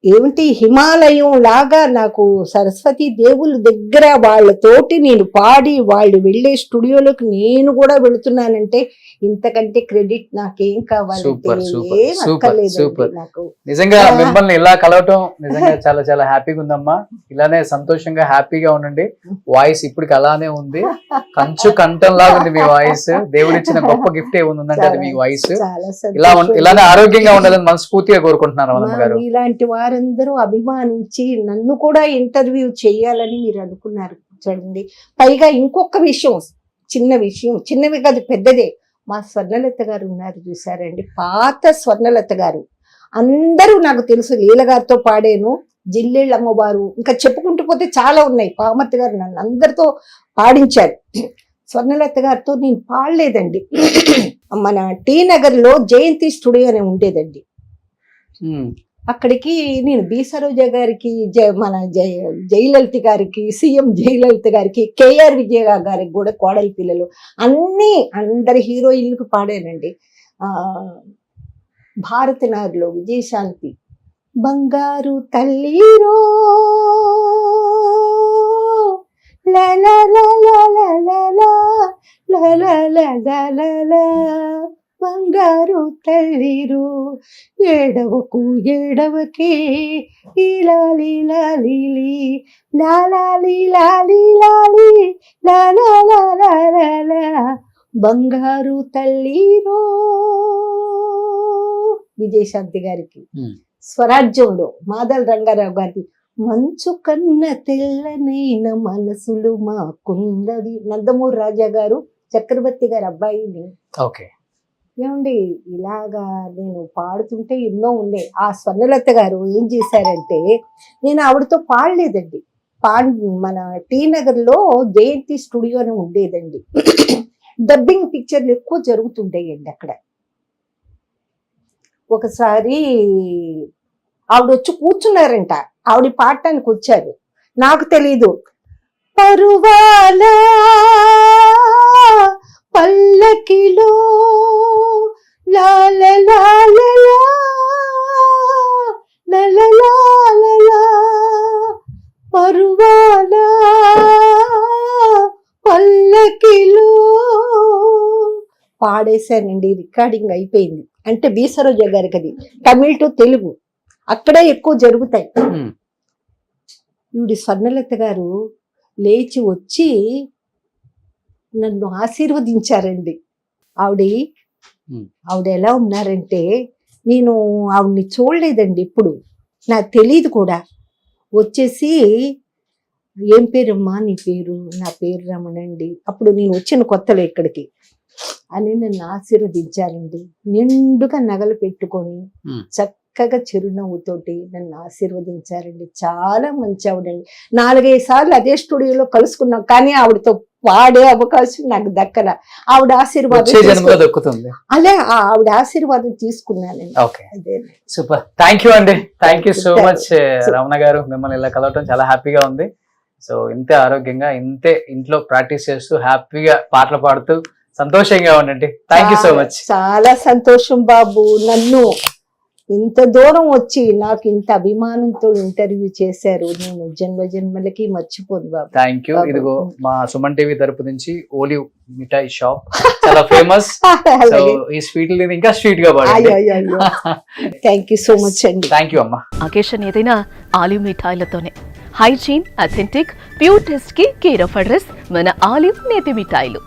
ఏమిటి హిమాలయం లాగా నాకు సరస్వతి దేవుళ్ళ దగ్గర వాళ్ళతోటి నేను పాడి వాళ్ళు వెళ్ళే స్టూడియోలోకి నేను కూడా వెళుతున్నానంటే ఇంతకంటే క్రెడిట్ నాకేం కావాలంటే ఏం అక్కర్లేదండి నాకు. నిజంగా మిమ్మల్ని ఇలా కలవటం నిజంగా చాలా చాలా హ్యాపీగా ఉందమ్మా. ఇలానే సంతోషంగా హ్యాపీగా ఉండండి. వాయిస్ ఇప్పటికి అలానే ఉంది, కంచు కంఠం లాగా ఉంది మీ వాయిస్. దేవుడిచ్చిన గొప్ప గిఫ్ట్ ఏముందంటే అది మీ వాయిస్. ఇలానే ఆరోగ్యంగా ఉండాలని మనస్ఫూర్తిగా కోరుకుంటున్నాను రమణమ్మ గారు. ఇలాంటి వారందరూ అభిమానించి నన్ను కూడా ఇంటర్వ్యూ చేయాలని మీరు అనుకున్నారు చూడండి. పైగా ఇంకొక విషయం, చిన్న విషయం, చిన్నవి కాదు పెద్దదే. మా స్వర్ణలత గారు ఉన్నారు చూసారండి, పాత స్వర్ణలత గారు, అందరూ నాకు తెలుసు. లీల గారితో పాడాను, జిల్లేళ్ళ అమ్మవారు, ఇంకా చెప్పుకుంటూ పోతే చాలా ఉన్నాయి. పామర్తి గారు నన్ను అందరితో పాడించారు. స్వర్ణలత గారితో నేను పాడలేదండి. మన టీ నగర్ లో జయంతి స్టూడియో అని ఉండేదండి, అక్కడికి నేను బి సరోజ గారికి, మన జయలలిత గారికి, సీఎం జయలలిత గారికి, కేఆర్ విజయ గారికి కూడా కోడలి పిల్లలు, అందరి హీరోయిన్లకు పాడానండి. భారతనారిలో విజయశాంతి, బంగారు తల్లిరో బంగారు తల్లిరు ఏడవకు ఏడవకే లాలి లాలి లాలి లాలి లాలి లాలా బంగారు తల్లిరో. విజయశాంతి గారికి. స్వరాజ్యంలో మాదల రంగారావు గారికి, మంచు కన్న తెల్లనైన మనసులు మాకున్నవి, నందమూరి రాజా గారు, చక్రవర్తి గారు అబ్బాయిని. ఏమండి, ఇలాగా నేను పాడుతుంటే ఎన్నో ఉండే. ఆ స్వర్ణలత గారు ఏం చేశారంటే, నేను ఆవిడతో పాడలేదండి, మన టీ నగర్ లో జయంతి స్టూడియో అని ఉండేదండి. డబ్బింగ్ పిక్చర్లు ఎక్కువ జరుగుతుంటాయండి అక్కడ. ఒకసారి ఆవిడ వచ్చి కూర్చున్నారంట, ఆవిడ పాడటానికి వచ్చారు, నాకు తెలీదు. పరువాలా పల్లకిలో పరువాల పల్లకిలో పాడేశానండి. రికార్డింగ్ అయిపోయింది. అంటే బి సరోజ గారికి అది తమిళ టు తెలుగు అక్కడే ఎక్కువ జరుగుతాయి. ఈవిడ స్వర్ణలత గారు లేచి వచ్చి నన్ను ఆశీర్వదించారండి. ఆవిడ ఎలా ఉన్నారంటే, నేను ఆవిడ్ని చూడలేదండి ఇప్పుడు, నాకు తెలియదు కూడా. వచ్చేసి, ఏం పేరమ్మా నీ పేరు? నా పేరు రమణండి. అప్పుడు నేను వచ్చిన కొత్తలో ఇక్కడికి అని నన్ను ఆశీర్వదించారండి. నిండుగా నగలు పెట్టుకొని చక్కగా చిరునవ్వుతోటి నన్ను ఆశీర్వదించారండి. చాలా మంచి ఆవిడండి. 4-5 సార్లు అదే స్టూడియోలో కలుసుకున్నాం, కానీ ఆవిడతో పాడే అవకాశం నాకు దక్కల. ఆవిడ ఆశీర్వాదం దక్కుతుంది, అలా ఆవిడ ఆశీర్వాదం తీసుకున్నానండి. సూపర్, థ్యాంక్ యూ అండి, thank you so much Ramana గారు. మిమ్మల్ని ఇలా కలవటం చాలా హ్యాపీగా ఉంది. సో ఇంతే ఆరోగ్యంగా, ఇంతే ఇంట్లో ప్రాక్టీస్ చేస్తూ హ్యాపీగా పాటలు పాడుతూ సంతోషంగా ఉండండి. Thank you so much. చాలా సంతోషం బాబు. నన్ను ఇంత దూరం వచ్చి నాకు ఇంత అభిమానంతో ఇంటర్వ్యూ చేశారు, నేను జన్మ జన్మలకి మర్చిపోను బాబు. Thank you. ఇదిగో మా సుమన్ టీవీ తరపు నుంచి ఓలివ్ మిఠాయి షాప్ చాలా ఫేమస్. సో ఈ స్వీట్ ఇంకా స్వీట్ గా పడండి. థ్యాంక్ యూ సో మచ్ అండి. థ్యాంక్ యూ అమ్మా. అకేషన్ ఏదైనా ఆలివ్ మిఠాయిలతోనే. హైజీన్, అథెంటిక్, ప్యూర్ టేస్ట్ కి కేర్ ఆఫ్ అడ్రస్ మన ఆలివ్ నేతి మిఠాయిలు.